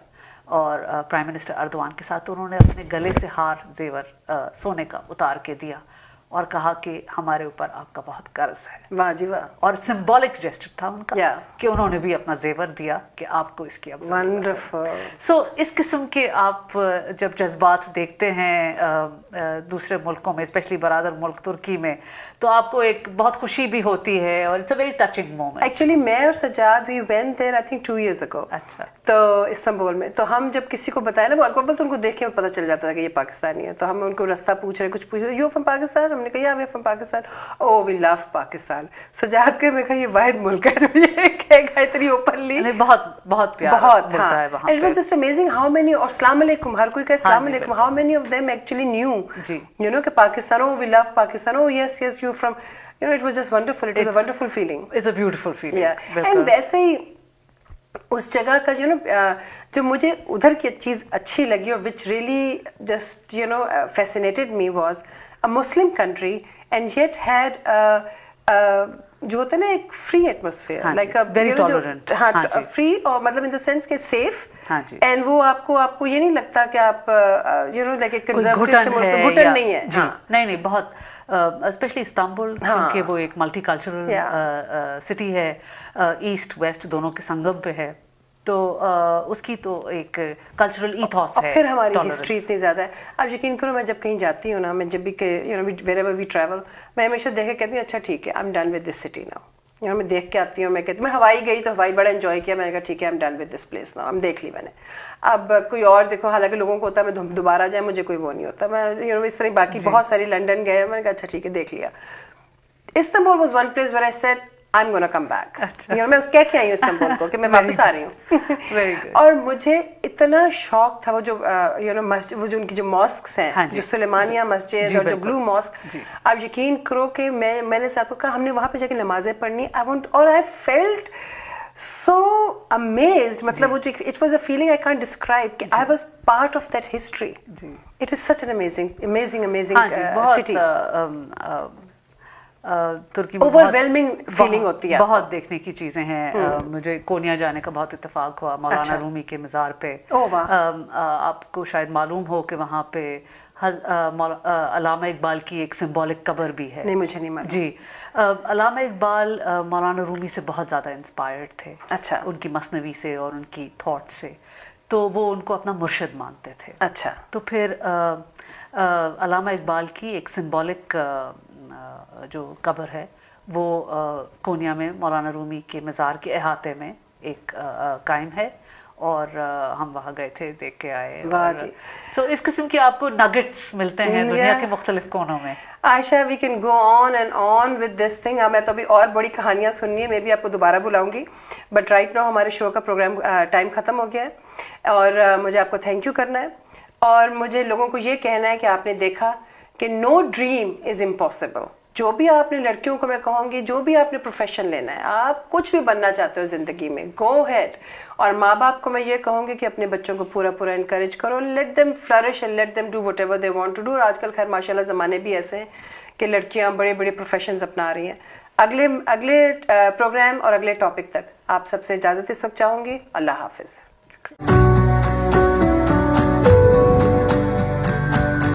Speaker 2: और प्राइम मिनिस्टर अर्दोआन के साथ, तो उन्होंने अपने गले से हार जेवर सोने का उतार के दिया और कहा कि हमारे ऊपर आपका बहुत कर्ज है।
Speaker 1: वाह जी वाह।
Speaker 2: और सिंबॉलिक जेस्चर था उनका कि उन्होंने भी अपना जेवर दिया कि आपको इसकी अब
Speaker 1: वंडरफुल।
Speaker 2: सो इस किस्म के आप जब जज्बात देखते हैं दूसरे मुल्कों में, स्पेशली बरादर मुल्क तुर्की में, तो आपको एक बहुत खुशी भी होती है और it's a very touching moment.
Speaker 1: Actually मैं और Sajjad we went there I think 2 years ago।
Speaker 2: अच्छा।
Speaker 1: तो इस्तांबुल में, तो हम जब किसी को बताया ना, वो अव्वल तो उनको देख के पता चल जाता था कि ये पाकिस्तानी है, तो हम उनको रास्ता पूछ रहे, कुछ पूछ रहे, यू फ्रॉम पाकिस्तान? हमने कहा we from Pakistan. Oh we love Pakistan. Sajjad के मैं कहा ये वाहिद मुल्क है जो ये कहेगा इतनी ओपनली।
Speaker 2: बहुत बहुत प्यारा
Speaker 1: बहुत
Speaker 2: मिलता है वहाँ पे।
Speaker 1: It was just amazing how many, और अस्सलाम वालेकुम, हर कोई कहे अस्सलाम वालेकुम, how many of them actually knew you know कि Pakistan, oh we love Pakistan, oh yes yes you from, you know, it was just wonderful. It was a wonderful feeling.
Speaker 2: It's a beautiful feeling.
Speaker 1: Yeah. And वैसे ही उस जगह का जो मुझे उधर की चीज़ अच्छी लगी और which really just fascinated me was a Muslim country and yet had जो होता है ना एक free atmosphere, like a
Speaker 2: very tolerant.
Speaker 1: हाँ, free, और मतलब in the sense के safe.
Speaker 2: हाँ जी।
Speaker 1: And वो आपको ये नहीं लगता कि आप like एक conservative से घुटन नहीं है।
Speaker 2: जी, नहीं बहुत स्पेशली इस्तांबुल, क्योंकि वो एक मल्टी कल्चरल सिटी है, ईस्ट वेस्ट दोनों के संगम पे है, तो उसकी तो एक कल्चरल ईथॉस है।
Speaker 1: फिर हमारी हिस्ट्री इतनी ज़्यादा है। अब यकीन करो, मैं जब कहीं जाती हूँ ना, मैं जब भी wherever we travel, मैं हमेशा देख के कहती हूँ अच्छा ठीक है, I am done with this city now. मैं देख के आती हूँ, मैं कहती हूँ, मैं हवाई गई तो हवाई बड़ा एंजॉय किया, मैंने कहा ठीक है I am done with this place now, हम देख ली मैंने। अब कोई और देखो, हालांकि लोगों को होता है मैं दोबारा जाए, मुझे कोई वो नहीं होता, मैं इस तरह बाकी बहुत सारी लंदन गए, मैंने कहा अच्छा ठीक है देख लिया। Istanbul was one place where I said I'm gonna come back. मैं कह के आई हूँ इस्तांबुल को कि मैं वापस आ रही हूँ.
Speaker 2: Very good.
Speaker 1: और मुझे इतना शौक था वो जो मस्जिद, वो जो उनकी जो मॉस्क्स हैं, जो सुलेमानिया मस्जिद और जो ब्लू मॉस्क, आप यकीन करो कि मैंने सबको कहा हमने वहाँ पे जाके नमाजें पढ़नी. I felt so amazed. मतलब वो जो it was a feeling I can't describe कि I was part of that history. It is such an amazing city.
Speaker 2: तुर्की में
Speaker 1: ओवरवेलमिंग फीलिंग होती है.
Speaker 2: बहुत देखने की चीजें हैं. मुझे कोनिया जाने का बहुत इत्तेफाक हुआ, मौलाना रूमी के मज़ार पे. आपको शायद मालूम हो कि वहाँ पे अल्लामा इकबाल की एक सिंबॉलिक कब्र भी है.
Speaker 1: नहीं, मुझे नहीं मालूम.
Speaker 2: जी, अल्लामा इकबाल मौलाना रूमी से बहुत ज़्यादा इंस्पायर्ड थे.
Speaker 1: अच्छा.
Speaker 2: उनकी मसनवी से और उनकी थॉट से, तो वो उनको अपना मुर्शिद मानते थे.
Speaker 1: अच्छा.
Speaker 2: तो फिर अल्लामा इकबाल की एक सिंबॉलिक जो कब्र है वो कोनिया में मौलाना रूमी के मज़ार के अहाते में एक कायम है, और हम वहाँ गए थे, देख के आए. तो इस किस्म के आपको नगेट्स मिलते हैं दुनिया के मुख्तलिफ कोनों में.
Speaker 1: Ayesha, we can go on and on with this thing. मैं तो अभी और बड़ी कहानियाँ सुननी है, मैं भी आपको दोबारा बुलाऊंगी, बट राइट नाउ हमारे शो का प्रोग्राम टाइम ख़त्म हो गया है, और मुझे आपको थैंक यू करना है, और मुझे लोगों को ये कहना है कि आपने देखा कि नो ड्रीम इज़ इम्पॉसिबल. जो भी आपने, लड़कियों को मैं कहूँगी, जो भी आपने प्रोफेशन लेना है, आप कुछ भी बनना चाहते हो ज़िंदगी में, गो हेड. और माँ बाप को मैं ये कहूँगी कि अपने बच्चों को पूरा पूरा इनकरेज करो, let them flourish and let them do whatever they want to do. और आजकल खैर माशाल्लाह ज़माने भी ऐसे हैं कि लड़कियाँ बड़े बड़े प्रोफेशंस अपना रही हैं. अगले प्रोग्राम और अगले टॉपिक तक आप सबसे इजाज़त इस वक्त चाहूँगी. अल्लाह हाफिज़.